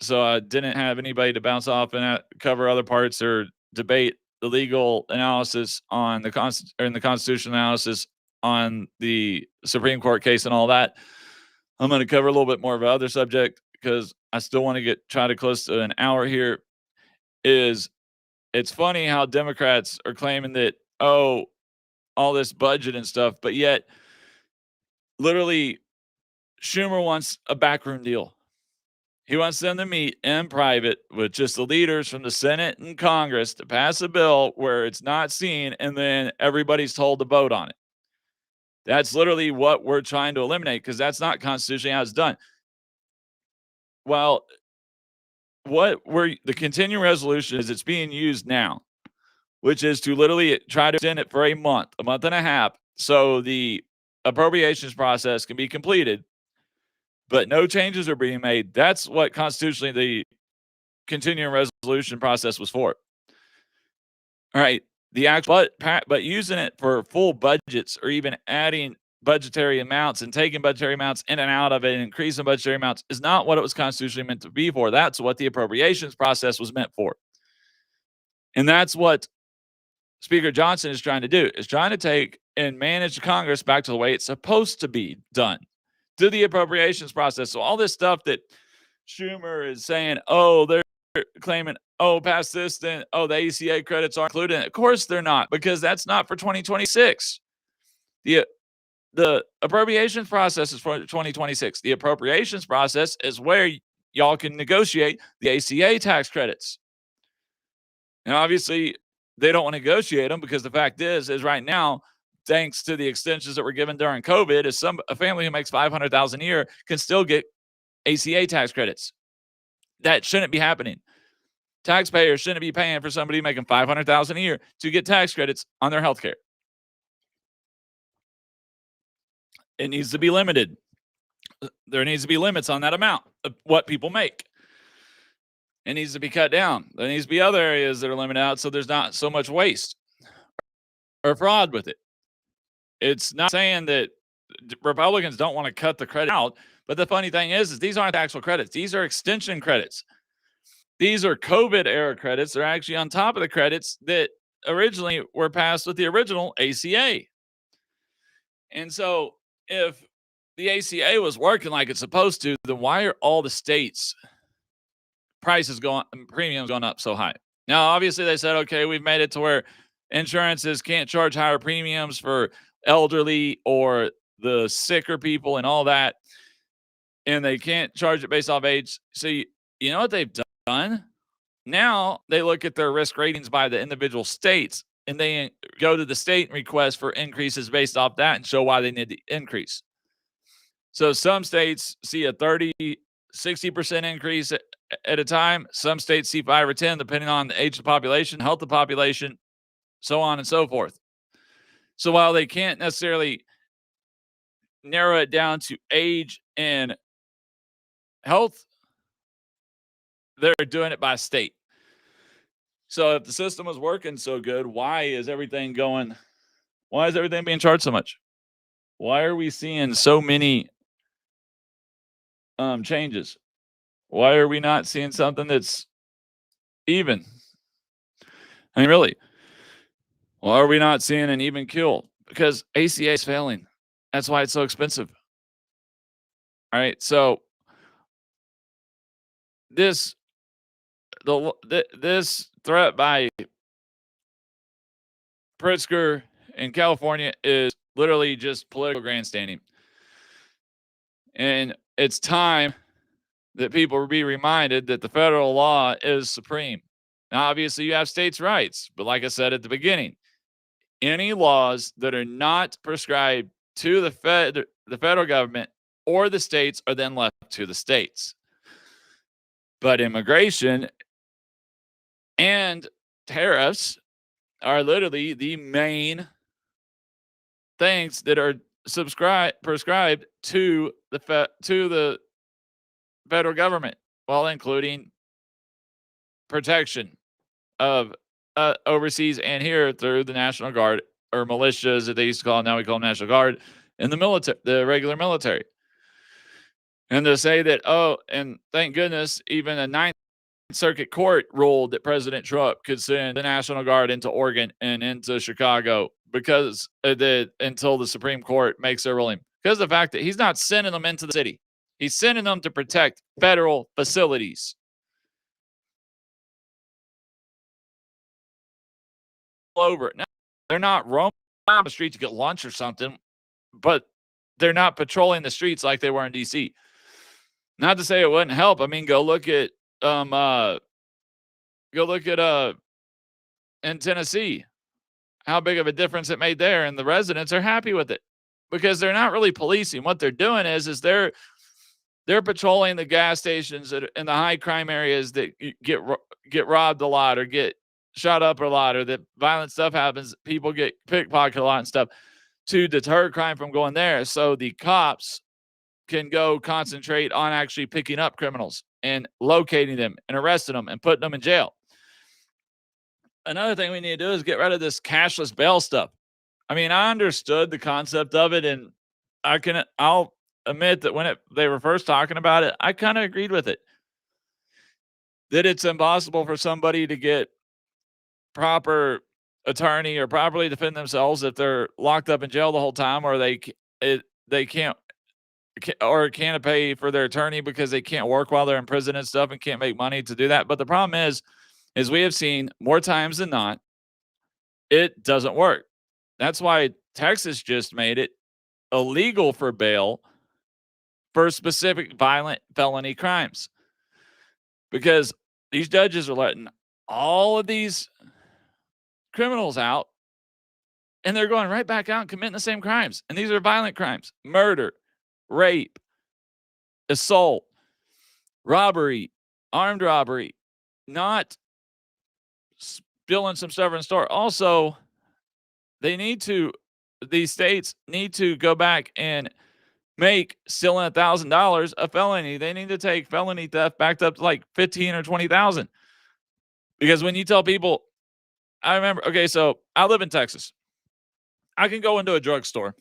so I didn't have anybody to bounce off and cover other parts or debate the legal analysis on the constitutional analysis on the Supreme Court case and all that. I'm going to cover a little bit more of other subject because I still want to try to close to an hour here. It's funny how Democrats are claiming that, oh, all this budget and stuff, but yet literally Schumer wants a backroom deal. He wants them to meet in private with just the leaders from the Senate and Congress to pass a bill where it's not seen, and then everybody's told to vote on it. That's literally what we're trying to eliminate because that's not constitutionally how it's done. Well, the continuing resolution is it's being used now, which is to literally try to extend it for a month and a half, so the appropriations process can be completed, but no changes are being made. That's what constitutionally the continuing resolution process was for. All right. The actual, but using it for full budgets or even adding budgetary amounts and taking budgetary amounts in and out of it and increasing budgetary amounts is not what it was constitutionally meant to be for. That's what the appropriations process was meant for. And that's what Speaker Johnson is trying to do, is trying to take and manage Congress back to the way it's supposed to be done, to the appropriations process. So all this stuff that Schumer is saying, oh, they're claiming, oh, past this, then, oh, the ACA credits are included. Of course they're not, because that's not for 2026. The appropriations process is for 2026. The appropriations process is where y'all can negotiate the ACA tax credits. Now, obviously, they don't want to negotiate them because the fact is right now, thanks to the extensions that were given during COVID, is a family who makes $500,000 a year can still get ACA tax credits. That shouldn't be happening. Taxpayers shouldn't be paying for somebody making $500,000 a year to get tax credits on their health care. It needs to be limited. There needs to be limits on that amount of what people make. It needs to be cut down. There needs to be other areas that are limited out so there's not so much waste or fraud with it. It's not saying that Republicans don't want to cut the credit out, but the funny thing is these aren't actual credits. These are extension credits. These are COVID era credits. They're actually on top of the credits that originally were passed with the original ACA. And so if the ACA was working like it's supposed to, then why are all the states' premiums going up so high? Now, obviously they said, okay, we've made it to where insurances can't charge higher premiums for elderly or the sicker people and all that. And they can't charge it based off age. So you know what they've done? Now they look at their risk ratings by the individual states and they go to the state and request for increases based off that and show why they need the increase. So some states see a 30, 60% increase at a time. Some states see 5 or 10, depending on the age of the population, health of the population, so on and so forth. So while they can't necessarily narrow it down to age and health, they're doing it by state. So if the system was working so good, why is everything being charged so much? Why are we seeing so many changes? Why are we not seeing something that's even? I mean, really, why are we not seeing an even kill? Because ACA is failing. That's why it's so expensive. All right, so this threat by Pritzker in California is literally just political grandstanding. And it's time that people be reminded that the federal law is supreme. Now, obviously, you have states' rights, but like I said at the beginning, any laws that are not prescribed to the federal government or the states are then left to the states. But immigration and tariffs are literally the main things that are prescribed to the federal government, while including protection of overseas and here through the National Guard or militias that they used to call. Now we call them National Guard and the military, the regular military. And to say that, oh, and thank goodness, even a Ninth Circuit Court ruled that President Trump could send the National Guard into Oregon and into Chicago because until the Supreme Court makes their ruling. Because of the fact that he's not sending them into the city, he's sending them to protect federal facilities. Over. Now, they're not roaming down the street to get lunch or something, but they're not patrolling the streets like they were in DC. Not to say it wouldn't help. I mean, go look at in Tennessee, how big of a difference it made there, and the residents are happy with it because they're not really policing. What they're doing is they're patrolling the gas stations in the high crime areas that get robbed a lot or get shot up a lot, or that violent stuff happens, people get pickpocketed a lot and stuff, to deter crime from going there. So the cops can go concentrate on actually picking up criminals and locating them and arresting them and putting them in jail. Another thing we need to do is get rid of this cashless bail stuff. I mean, I understood the concept of it, and I'll admit that when they were first talking about it, I kind of agreed with it. That it's impossible for somebody to get proper attorney or properly defend themselves if they're locked up in jail the whole time, or they can't or can't pay for their attorney because they can't work while they're in prison and stuff and can't make money to do that. But the problem is we have seen more times than not, it doesn't work. That's why Texas just made it illegal for bail for specific violent felony crimes, because these judges are letting all of these criminals out and they're going right back out and committing the same crimes. And these are violent crimes: murder, rape, assault, robbery, armed robbery, not spilling some stuff in the store. Also, these states need to go back and make stealing $1,000 a felony. They need to take felony theft back up to like 15 or 20,000. Because when you tell people, I remember, okay, so I live in Texas. I can go into a drugstore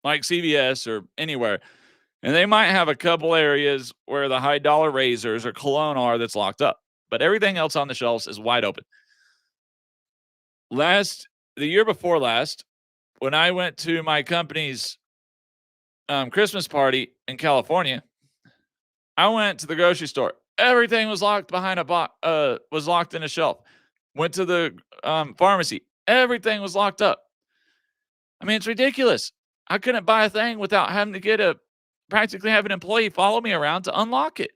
like CVS or anywhere, and they might have a couple areas where the high dollar razors or cologne are that's locked up, but everything else on the shelves is wide open. The year before last, when I went to my company's Christmas party in California, I went to the grocery store. Everything was locked behind was locked in a shelf. Went to the pharmacy. Everything was locked up. I mean, it's ridiculous. I couldn't buy a thing without having to practically have an employee follow me around to unlock it,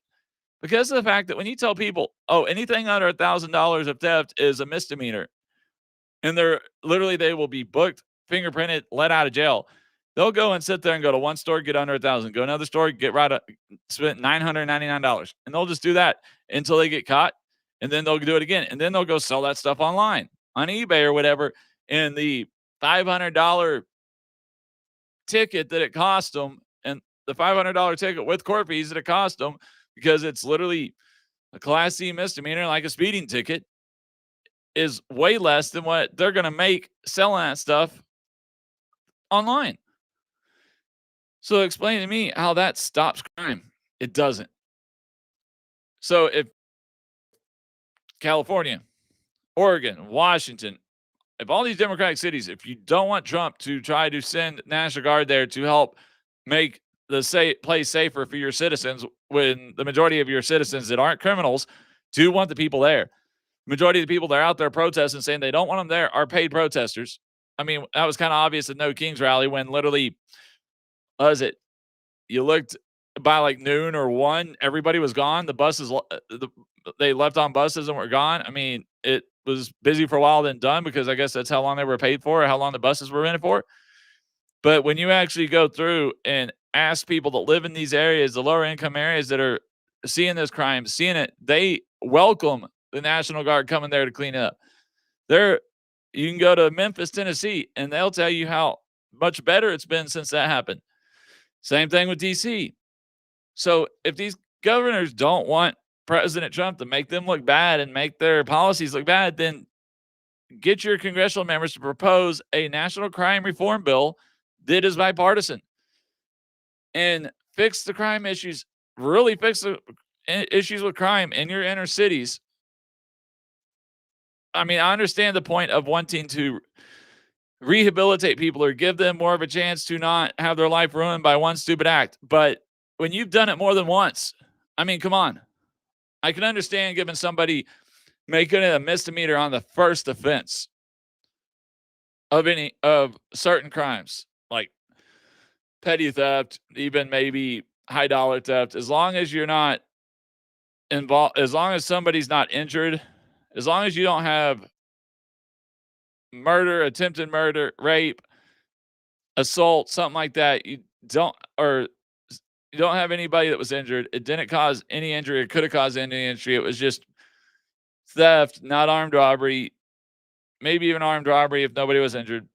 because of the fact that when you tell people, oh, anything under $1,000 of theft is a misdemeanor, and they will be booked, fingerprinted, let out of jail. They'll go and sit there and go to one store, get under 1,000, go to another store, spend $999, and they'll just do that until they get caught, and then they'll do it again, and then they'll go sell that stuff online on eBay or whatever, and the $500 ticket that it cost them, and the $500 ticket with court fees that it cost them, because it's literally a Class C misdemeanor like a speeding ticket, is way less than what they're going to make selling that stuff online. So explain to me how that stops crime. It doesn't. So if California, Oregon, Washington, if all these Democratic cities, if you don't want Trump to try to send National Guard there to help make the place safer for your citizens, when the majority of your citizens that aren't criminals do want the people there. The majority of the people that are out there protesting, saying they don't want them there, are paid protesters. I mean, that was kind of obvious at No Kings rally when literally, you looked by like noon or 1, everybody was gone. The they left on buses and were gone. I mean, it was busy for a while, then done because I guess that's how long they were paid for, or how long the buses were rented for. But when you actually go through and ask people that live in these areas, the lower income areas that are seeing this crime, seeing it, they welcome the National Guard coming there to clean up. They're You can go to Memphis, Tennessee, and they'll tell you how much better it's been since that happened. Same thing with DC. So if these governors don't want President Trump to make them look bad and make their policies look bad, then get your congressional members to propose a national crime reform bill that is bipartisan and fix the crime issues, really fix the issues with crime in your inner cities. I mean, I understand the point of wanting to rehabilitate people or give them more of a chance to not have their life ruined by one stupid act. But when you've done it more than once, I mean, come on. I can understand giving somebody making it a misdemeanor on the first offense of any of certain crimes, like petty theft, even maybe high dollar theft, as long as you're not involved, as long as somebody's not injured, as long as you don't have murder, attempted murder, rape, assault, something like that, don't or you don't have anybody that was injured. It didn't cause any injury. It could have caused any injury. It was just theft, not armed robbery, maybe even armed robbery if nobody was injured.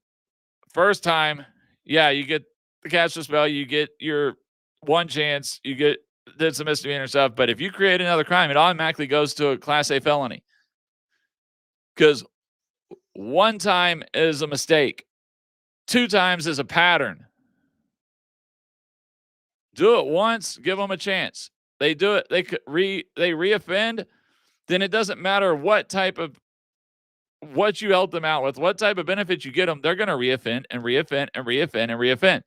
First time, yeah, you get the catch the spell, you get your one chance, you get did some misdemeanor stuff. But if you create another crime, it automatically goes to a class A felony. Because one time is a mistake, two times is a pattern. Do it once, give them a chance. They do it, they reoffend, then it doesn't matter what you help them out with, what type of benefits you get them, they're going to reoffend and reoffend and reoffend and reoffend.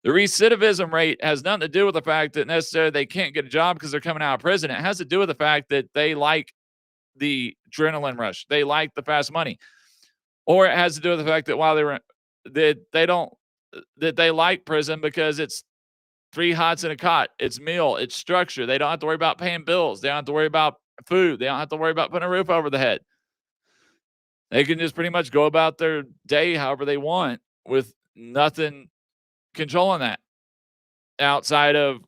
The recidivism rate has nothing to do with the fact that necessarily they can't get a job because they're coming out of prison. It has to do with the fact that they like the adrenaline rush. They like the fast money. Or it has to do with the fact that while they like prison because it's 3 hots in a cot. It's meal, it's structure. They don't have to worry about paying bills. They don't have to worry about food. They don't have to worry about putting a roof over the head. They can just pretty much go about their day however they want with nothing controlling that outside of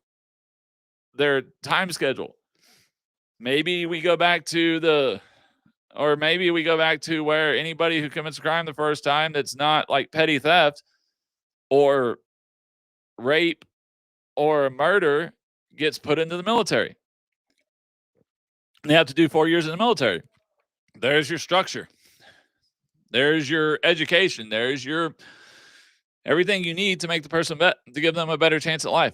their time schedule. Maybe we go back to where anybody who commits a crime the first time that's not like petty theft or rape or murder gets put into the military. They have to do 4 years in the military. There's your structure. There's your education. There's your everything you need to make the person to give them a better chance at life,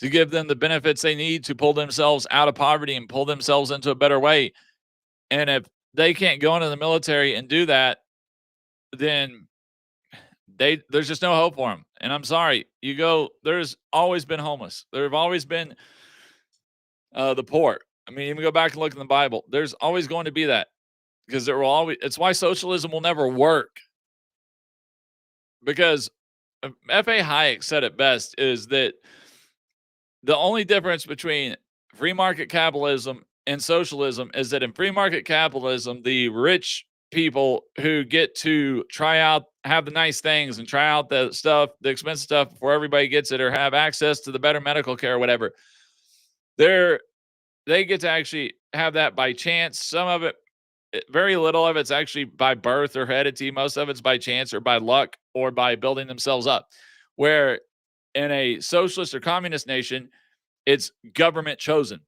to give them the benefits they need to pull themselves out of poverty and pull themselves into a better way. And if they can't go into the military and do that, then there's just no hope for them. And I'm sorry, there's always been homeless. There have always been the poor. I mean, even go back and look in the Bible. There's always going to be that because there will always. It's why socialism will never work. Because F.A. Hayek said it best is that the only difference between free market capitalism and socialism is that in free market capitalism, the rich people who get to have the nice things and try out the stuff, the expensive stuff before everybody gets it or have access to the better medical care or whatever, they get to actually have that by chance. Some of it, very little of it's actually by birth or heredity. Most of it's by chance or by luck or by building themselves up. Where in a socialist or communist nation, it's government chosen.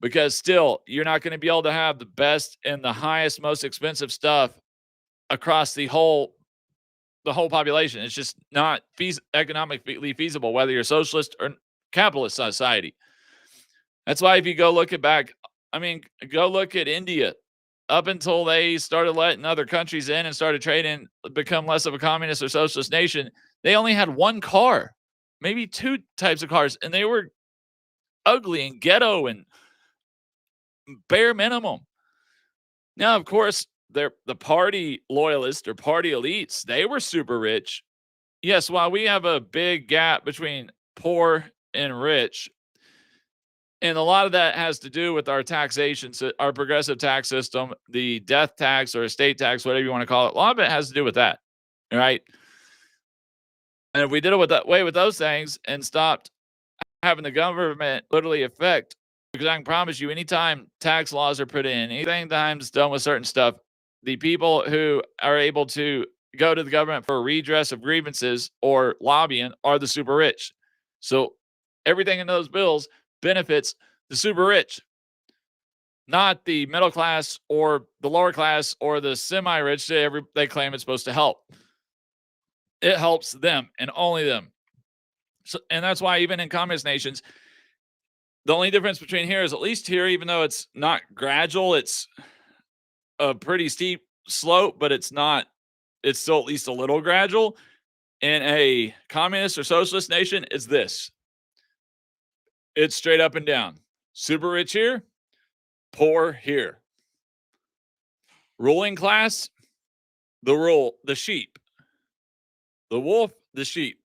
Because still, you're not going to be able to have the best and the highest, most expensive stuff across the whole population. It's just not economically feasible, whether you're socialist or capitalist society. That's why if you go look at India. Up until they started letting other countries in and started trading, become less of a communist or socialist nation, they only had one car, maybe 2 types of cars, and they were ugly and ghetto and bare minimum. Now, of course, the party loyalists or party elites, they were super rich. Yes, while we have a big gap between poor and rich, And a lot of that has to do with our taxation, so our progressive tax system, the death tax or estate tax, whatever you want to call it. A lot of it has to do with that, right? And if we did it with that way with those things and stopped having the government literally affect, because I can promise you, anytime tax laws are put in, anything times done with certain stuff, the people who are able to go to the government for redress of grievances or lobbying are the super rich. So everything in those bills benefits the super rich, not the middle class or the lower class or the semi rich. They claim it's supposed to help. It helps them and only them. So, and that's why even in communist nations, the only difference between here is, at least here, even though it's not gradual, it's a pretty steep slope, but it's still at least a little gradual. In a communist or socialist nation, it's this. It's straight up and down. Super rich here, poor here. Ruling class, the sheep. The wolf, the sheep.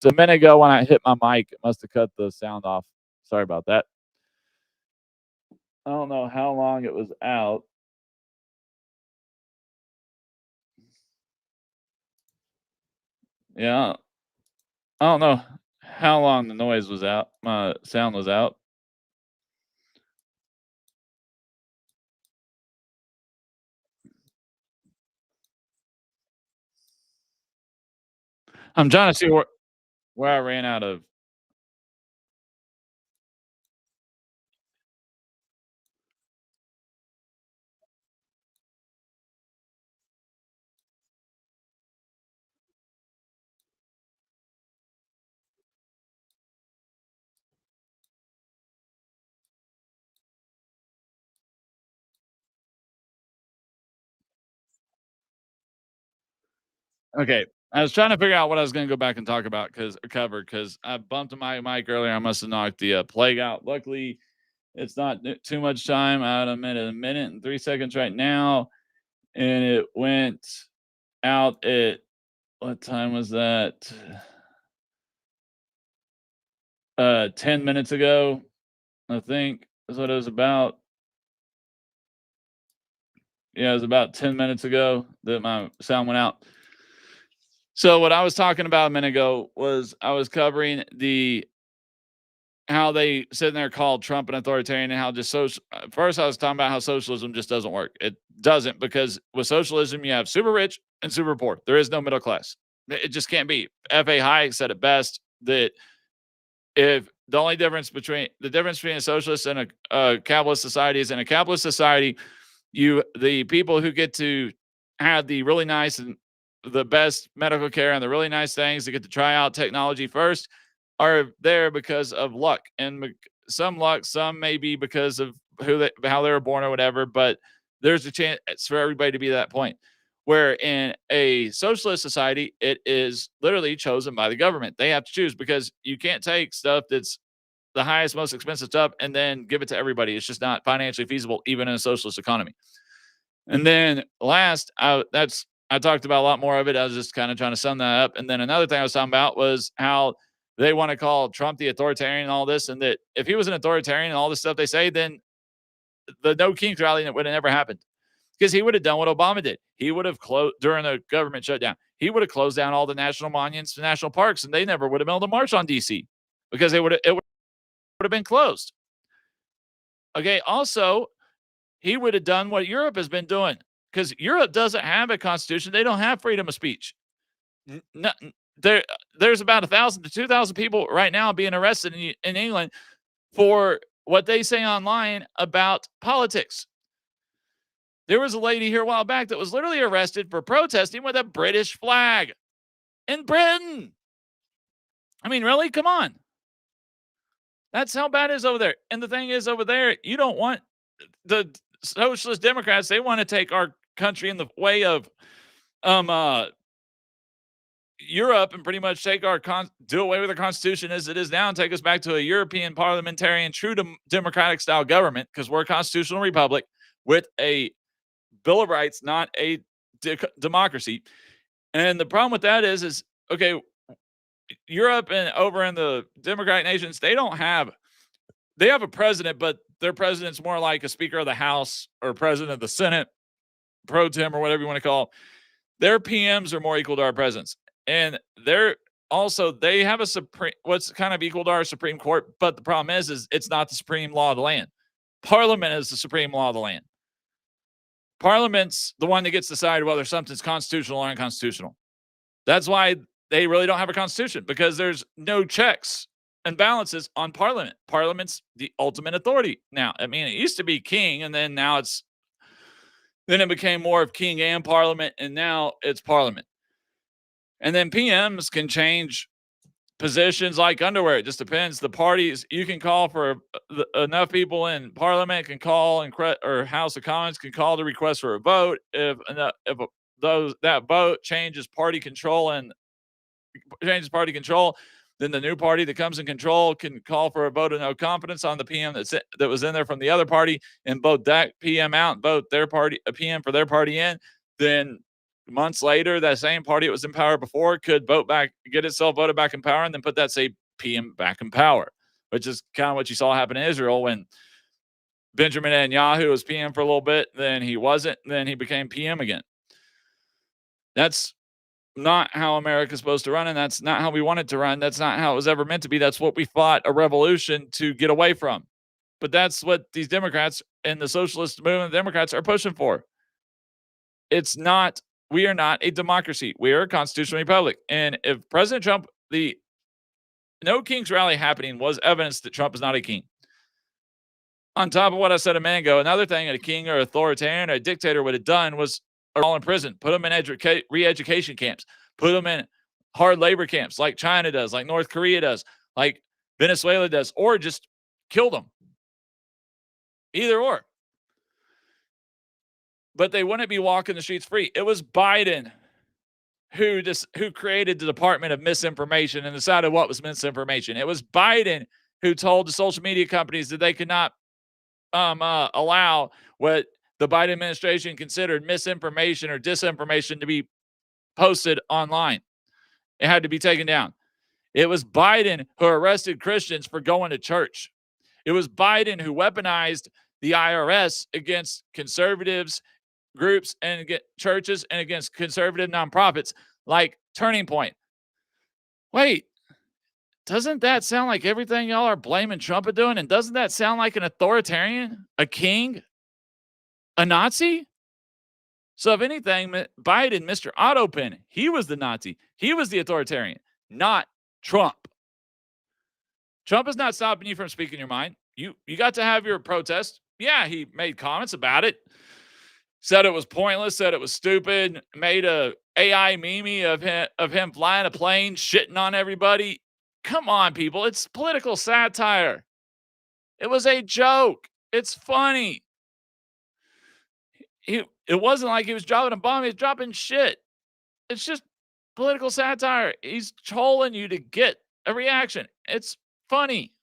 a minute ago when I hit my mic, it must have cut the sound off. Sorry about that. I don't know how long it was out. Yeah, I don't know how long the noise was out. My sound was out. I'm trying to see where I ran out of. Okay, I was trying to figure out what I was going to go back and talk about because I bumped my mic earlier. I must have knocked the plague out. Luckily, it's not too much time. Out a minute and 3 seconds right now, and it went out at what time was that? 10 minutes ago, I think is what it was about. Yeah, it was about 10 minutes ago that my sound went out. So what I was talking about a minute ago was I was covering the how they sitting there called Trump an authoritarian and how just social. First, I was talking about how socialism just doesn't work. It doesn't because with socialism you have super rich and super poor. There is no middle class. It just can't be. F.A. Hayek said it best that if the only difference between a socialist and a capitalist society is in a capitalist society, the people who get to have the really nice and the best medical care and the really nice things to get to try out technology first are there because of luck and some luck, some maybe because of how they were born or whatever, but there's a chance for everybody to be at that point. Where in a socialist society, it is literally chosen by the government. They have to choose because you can't take stuff that's the highest, most expensive stuff and then give it to everybody. It's just not financially feasible, even in a socialist economy. And then last, I talked about a lot more of it. I was just kind of trying to sum that up. And then another thing I was talking about was how they want to call Trump the authoritarian and all this, and that if he was an authoritarian and all this stuff they say, then the No Kings rally would have never happened because he would have done what Obama did. He would have closed during the government shutdown. He would have closed down all the national monuments and national parks, and they never would have been able to march on DC because it would have been closed. Okay. Also, he would have done what Europe has been doing because Europe doesn't have a constitution. They don't have freedom of speech. No, there, there's about 1,000 to 2,000 people right now being arrested in England for what they say online about politics. There was a lady here a while back that was literally arrested for protesting with a British flag in Britain. I mean, really? Come on. That's how bad it is over there. And the thing is, over there, you don't want the socialist Democrats. They want to take our country in the way of um uh Europe and pretty much take do away with the constitution as it is now and take us back to a European parliamentarian, true democratic style government because we're a constitutional republic with a Bill of Rights, not a democracy. And the problem with that is okay, Europe and over in the democratic nations, they have a president, but their president's more like a speaker of the House or president of the Senate, pro tem or whatever you want to call. Their PMs are more equal to our presidents. And they have a supreme what's kind of equal to our Supreme Court, but the problem is it's not the supreme law of the land. Parliament is the supreme law of the land. Parliament's the one that gets to decide whether something's constitutional or unconstitutional. That's why they really don't have a constitution because there's no checks and balances on Parliament. Parliament's the ultimate authority now. I mean, it used to be king, and then it became more of king and Parliament, and now it's Parliament. And then PMs can change positions like underwear. It just depends. The parties you can call for enough people in Parliament can call or House of Commons can call to request for a vote. If that vote changes party control, then the new party that comes in control can call for a vote of no confidence on the PM that was in there from the other party and vote that PM out and vote their party a PM for their party in. Then months later, that same party that was in power before could get itself voted back in power, and then put that same PM back in power, which is kind of what you saw happen in Israel when Benjamin Netanyahu was PM for a little bit, then he wasn't, then he became PM again. That's not how America's supposed to run, and that's not how we want it to run. That's not how it was ever meant to be. That's what we fought a revolution to get away from. But that's what these Democrats and the socialist movement, the Democrats, are pushing for. We are not a democracy. We are a constitutional republic. And if President Trump, the No Kings rally happening was evidence that Trump is not a king. On top of what I said a minute ago, another thing a king or authoritarian or a dictator would have done was all in prison, put them in re-education camps, put them in hard labor camps like China does, like North Korea does, like Venezuela does, or just kill them. Either or. But they wouldn't be walking the streets free. It was Biden who created the Department of Misinformation and decided what was misinformation. It was Biden who told the social media companies that they could not allow what the Biden administration considered misinformation or disinformation to be posted online. It had to be taken down. It was Biden who arrested Christians for going to church. It was Biden who weaponized the IRS against conservatives groups and against churches and against conservative nonprofits like Turning Point. Wait, doesn't that sound like everything y'all are blaming Trump for doing? And doesn't that sound like an authoritarian, a king, a Nazi? So if anything, Biden, Mr. Autopin, he was the Nazi. He was the authoritarian, not Trump. Trump is not stopping you from speaking your mind. You got to have your protest. Yeah, he made comments about it. Said it was pointless, said it was stupid, made a AI meme of him flying a plane, shitting on everybody. Come on, people. It's political satire. It was a joke. It's funny. It wasn't like he was dropping a bomb. He was dropping shit. It's just political satire. He's trolling you to get a reaction. It's funny.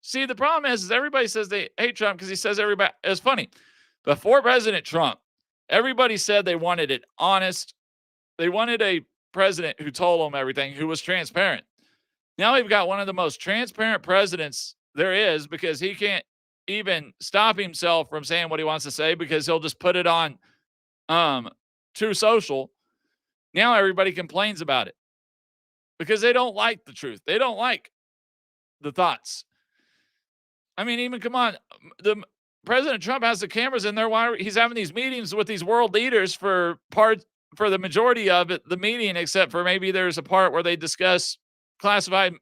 See, the problem is everybody says they hate Trump because he says everybody is funny. Before President Trump, everybody said they wanted it honest. They wanted a president who told them everything, who was transparent. Now we've got one of the most transparent presidents there is because he can't even stop himself from saying what he wants to say because he'll just put it on True Social. Now everybody complains about it because they don't like the truth. They don't like the thoughts. I mean, even come on, the President Trump has the cameras in there while he's having these meetings with these world leaders for the majority of it, the meeting, except for maybe there's a part where they discuss classified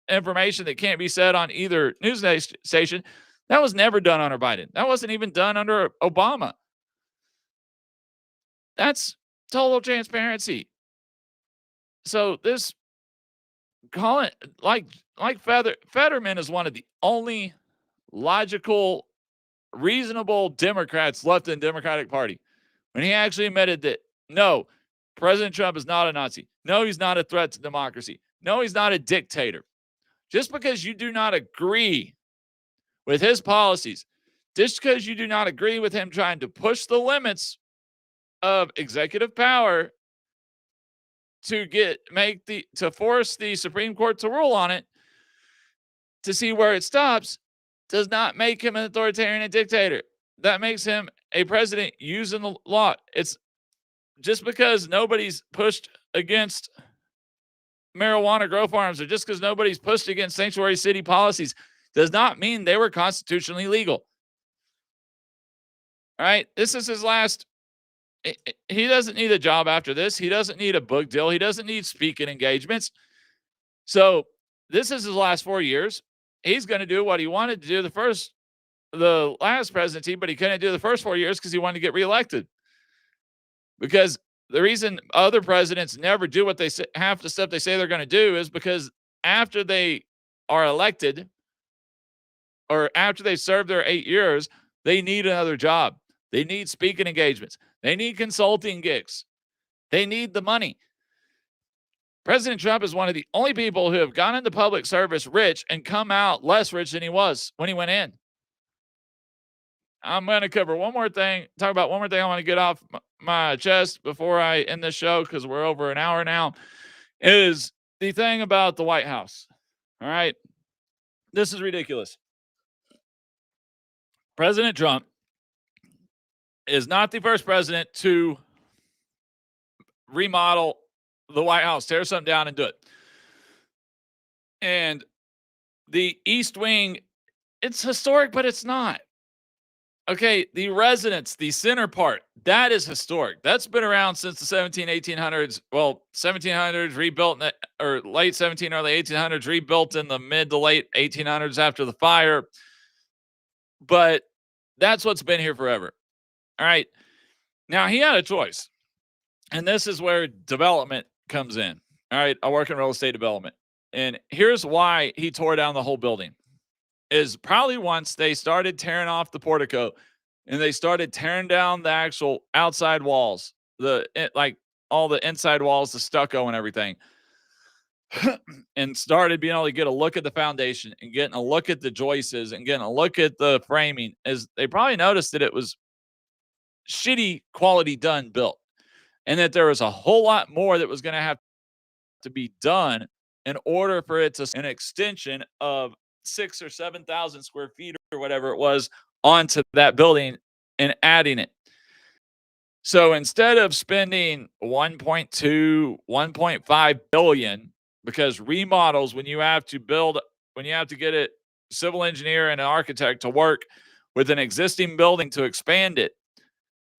information that can't be said on either news station. That was never done under Biden. That wasn't even done under Obama. That's total transparency. So this call it like Fetterman is one of the only logical, reasonable Democrats left in the Democratic Party when he actually admitted that no, President Trump is not a Nazi. No, he's not a threat to democracy. No, he's not a dictator. Just because you do not agree with his policies, just because you do not agree with him trying to push the limits of executive power to force the Supreme Court to rule on it to see where it stops, does not make him an authoritarian and dictator. That makes him a president using the law. It's just because nobody's pushed against marijuana grow farms or just because nobody's pushed against sanctuary city policies does not mean they were constitutionally legal. All right. This is his last. He doesn't need a job after this. He doesn't need a book deal. He doesn't need speaking engagements. So this is his last 4 years. He's going to do what he wanted to do the last presidency, but he couldn't do the first 4 years because he wanted to get reelected. Because the reason other presidents never do what they say, half the stuff they say they're going to do is because after they are elected or after they serve their 8 years, they need another job. They need speaking engagements. They need consulting gigs. They need the money. President Trump is one of the only people who have gone into public service rich and come out less rich than he was when he went in. I'm going to cover one more thing, talk about one more thing I want to get off my chest before I end this show, because we're over an hour now, is the thing about the White House. All right. This is ridiculous. President Trump is not the first president to remodel the White House, tear something down and do it. And the East Wing, it's historic, but it's not. Okay, the residence, the center part, that is historic. That's been around since the 1800s. Well, 1700s, rebuilt in the, or late 17, early 1800s, rebuilt in the mid to late 1800s after the fire. But that's what's been here forever. All right. Now, he had a choice. And this is where development comes in. All right. I work in real estate development. And here's why he tore down the whole building. Is probably once they started tearing off the portico and they started tearing down the actual outside walls, like all the inside walls, the stucco and everything, and started being able to get a look at the foundation and getting a look at the joists and getting a look at the framing, is they probably noticed that it was shitty quality done built, and that there was a whole lot more that was going to have to be done in order for it to an extension of 6 or 7,000 square feet or whatever it was onto that building and adding it. So instead of spending 1.2, 1.5 billion, because remodels, when you have to get a civil engineer and an architect to work with an existing building to expand it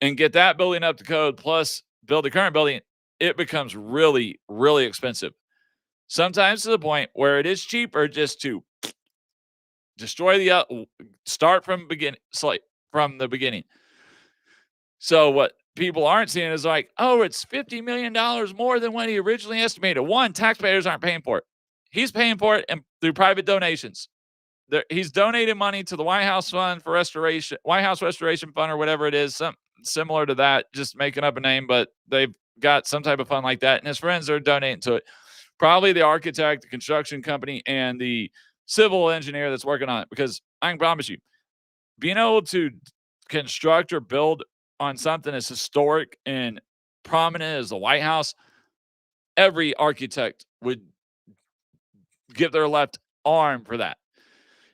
and get that building up to code plus build the current building, it becomes really, really expensive. Sometimes to the point where it is cheaper just to destroy start from the beginning. So what people aren't seeing is like, oh, it's $50 million more than what he originally estimated. One, taxpayers aren't paying for it. He's paying for it through private donations. He's donating money to the White House Fund for Restoration, White House Restoration Fund, or whatever it is, something similar to that, just making up a name, but they've got some type of fund like that. And his friends are donating to it. Probably the architect, the construction company, and the civil engineer that's working on it. Because I can promise you, being able to construct or build on something as historic and prominent as the White House, every architect would give their left arm for that.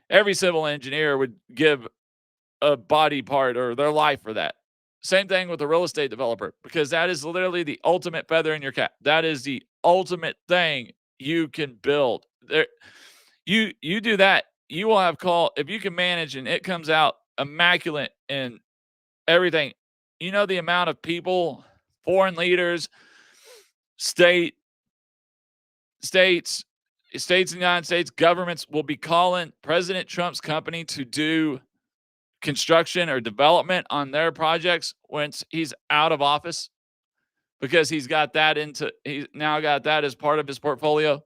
Every civil engineer would give a body part or their life for that. Same thing with a real estate developer, because that is literally the ultimate feather in your cap. That is the ultimate thing you can build. You do that, you will have call if you can manage and it comes out immaculate and everything. You know the amount of people, foreign leaders, states, in the United States, governments will be calling President Trump's company to do construction or development on their projects once he's out of office, because he's now got that as part of his portfolio.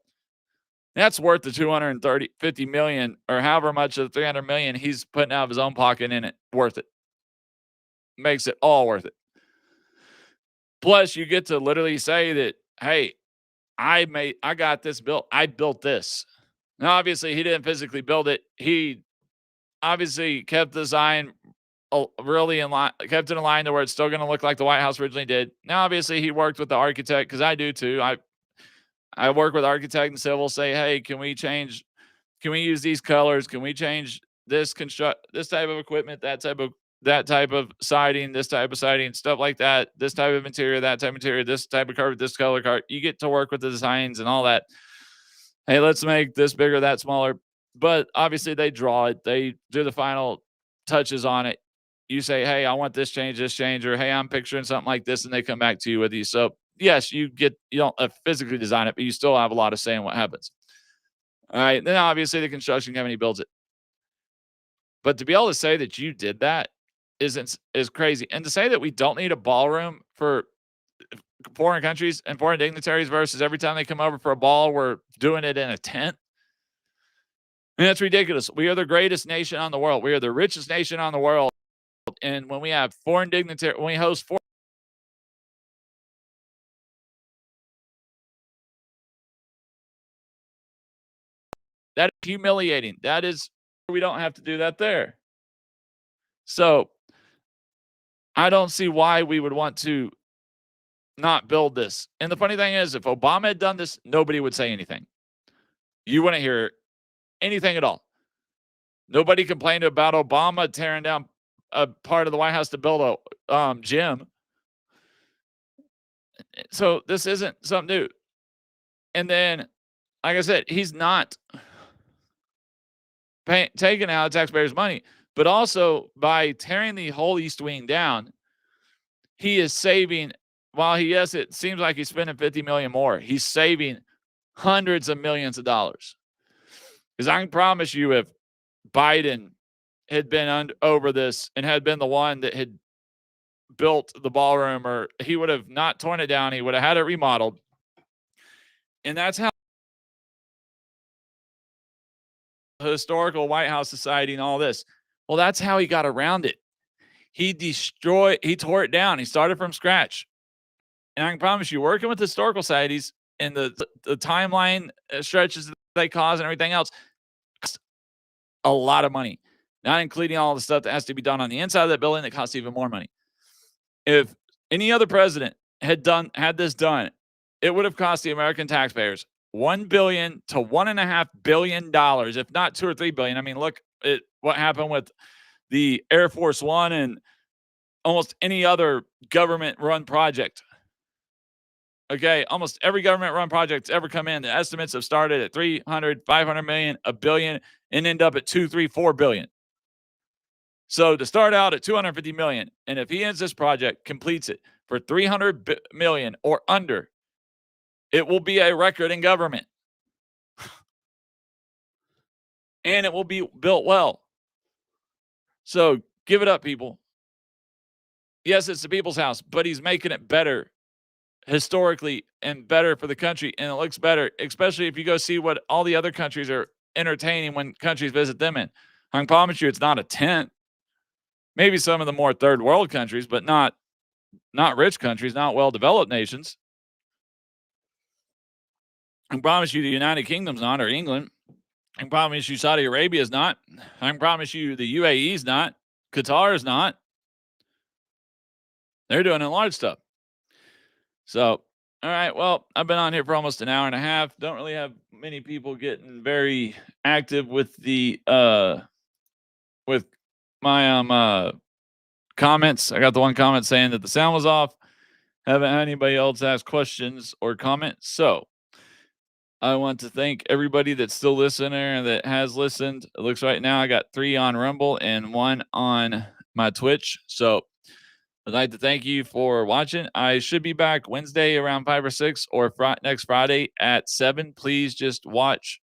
That's worth the 50 million or however much of the 300 million he's putting out of his own pocket in it. Worth it. Makes it all worth it. Plus, you get to literally say that, hey, I got this built. I built this. Now, obviously, he didn't physically build it. He obviously kept the design really in line, kept it in line to where it's still going to look like the White House originally did. Now, obviously, he worked with the architect, because I do too. I work with architect and civil. Say, hey, can we use these colors? Can we change this type of equipment, that type of siding, this type of siding, stuff like that, this type of material, that type of material, this type of carpet, this color card. You get to work with the designs and all that. Hey, let's make this bigger, that smaller. But obviously they draw it. They do the final touches on it. You say, hey, I want this change, or hey, I'm picturing something like this, and they come back to you with you. So yes, you don't physically design it, but you still have a lot of say in what happens. All right. Then obviously the construction company builds it. But to be able to say that you did that is crazy. And to say that we don't need a ballroom for foreign countries and foreign dignitaries versus every time they come over for a ball, we're doing it in a tent. And that's ridiculous. We are the greatest nation on the world. We are the richest nation on the world. And when we have foreign dignitaries, when we host foreign, that is humiliating. We don't have to do that there. So I don't see why we would want to not build this. And the funny thing is, if Obama had done this, nobody would say anything. You wouldn't hear anything at all. Nobody complained about Obama tearing down a part of the White House to build a gym. So this isn't something new. And then, like I said, he's not taking out taxpayers' money, but also by tearing the whole East Wing down, he is saving. While yes, it seems like he's spending 50 million more. He's saving hundreds of millions of dollars. Because I can promise you, if Biden had been over this and had been the one that had built the ballroom, or he would have not torn it down, he would have had it remodeled. And that's how the historical White House Society and all this. Well, that's how he got around it. He tore it down. He started from scratch. And I can promise you, working with historical societies and the timeline stretches that they cause and everything else, a lot of money, not including all the stuff that has to be done on the inside of that building that costs even more money. If any other president had this done, it would have cost the American taxpayers $1 billion to $1.5 billion, if not $2 or $3 billion. I mean, look at what happened with the Air Force One and almost any other government-run project. Okay, almost every government-run project that's ever come in, the estimates have started at 300, 500 million, a billion, and end up at 2, 3, 4 billion. So to start out at 250 million, and if he ends this project, completes it for 300 million or under, it will be a record in government. And it will be built well. So give it up, people. Yes, it's the people's house, but he's making it better historically and better for the country. And it looks better, especially if you go see what all the other countries are entertaining when countries visit them in. I can promise you it's not a tent. Maybe some of the more third world countries, but not rich countries, not well-developed nations. I can promise you the United Kingdom's not, or England. I can promise you Saudi Arabia is not. I can promise you the UAE is not. Qatar is not. They're doing large stuff. So, all right. Well, I've been on here for almost an hour and a half. Don't really have many people getting very active with the with my comments. I got the one comment saying that the sound was off. Haven't had anybody else ask questions or comment. So I want to thank everybody that's still listening and that has listened. It looks right now I got 3 on Rumble and 1 on my Twitch. So I'd like to thank you for watching. I should be back Wednesday around 5 or 6, or next Friday at 7. Please just watch.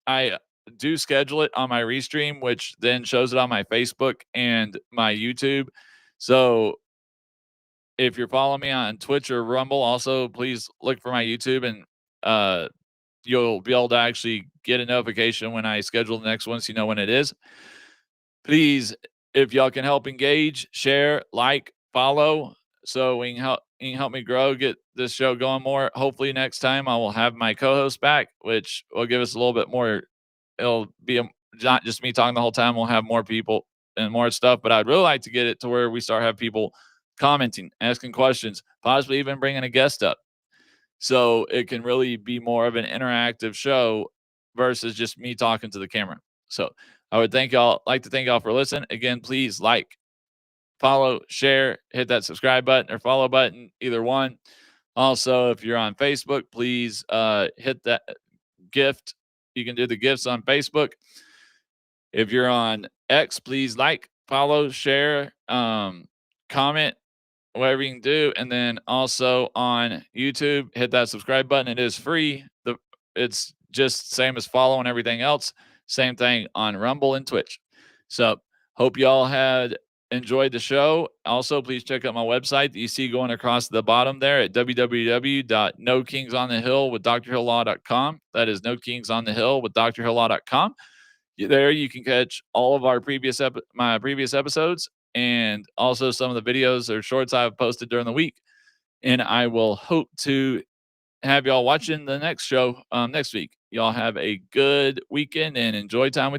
I do schedule it on my restream, which then shows it on my Facebook and my YouTube. So if you're following me on Twitch or Rumble, also please look for my YouTube, and you'll be able to actually get a notification when I schedule the next one, so you know when it is. Please, if y'all can help engage, share, like, follow, so we can help me grow, get this show going more. Hopefully next time I will have my co-host back, which will give us a little bit more. It'll be not just me talking the whole time. We'll have more people and more stuff, but I'd really like to get it to where we start have people commenting, asking questions, possibly even bringing a guest up, so it can really be more of an interactive show versus just me talking to the camera. So I would like to thank y'all for listening. Again, please like, follow, share, hit that subscribe button or follow button, either one. Also, if you're on Facebook, please hit that gift. You can do the gifts on Facebook. If you're on X, please like, follow, share, comment, whatever you can do. And then also on YouTube, hit that subscribe button. It is free. It's just same as following everything else. Same thing on Rumble and Twitch. So hope y'all had enjoyed the show. Also, please check out my website that you see going across the bottom there at www.nokingsonthehill.com. That is nokingsonthehill.com. There you can catch all of our my previous episodes, and also some of the videos or shorts I've posted during the week. And I will hope to have y'all watching the next show next week. Y'all have a good weekend and enjoy time with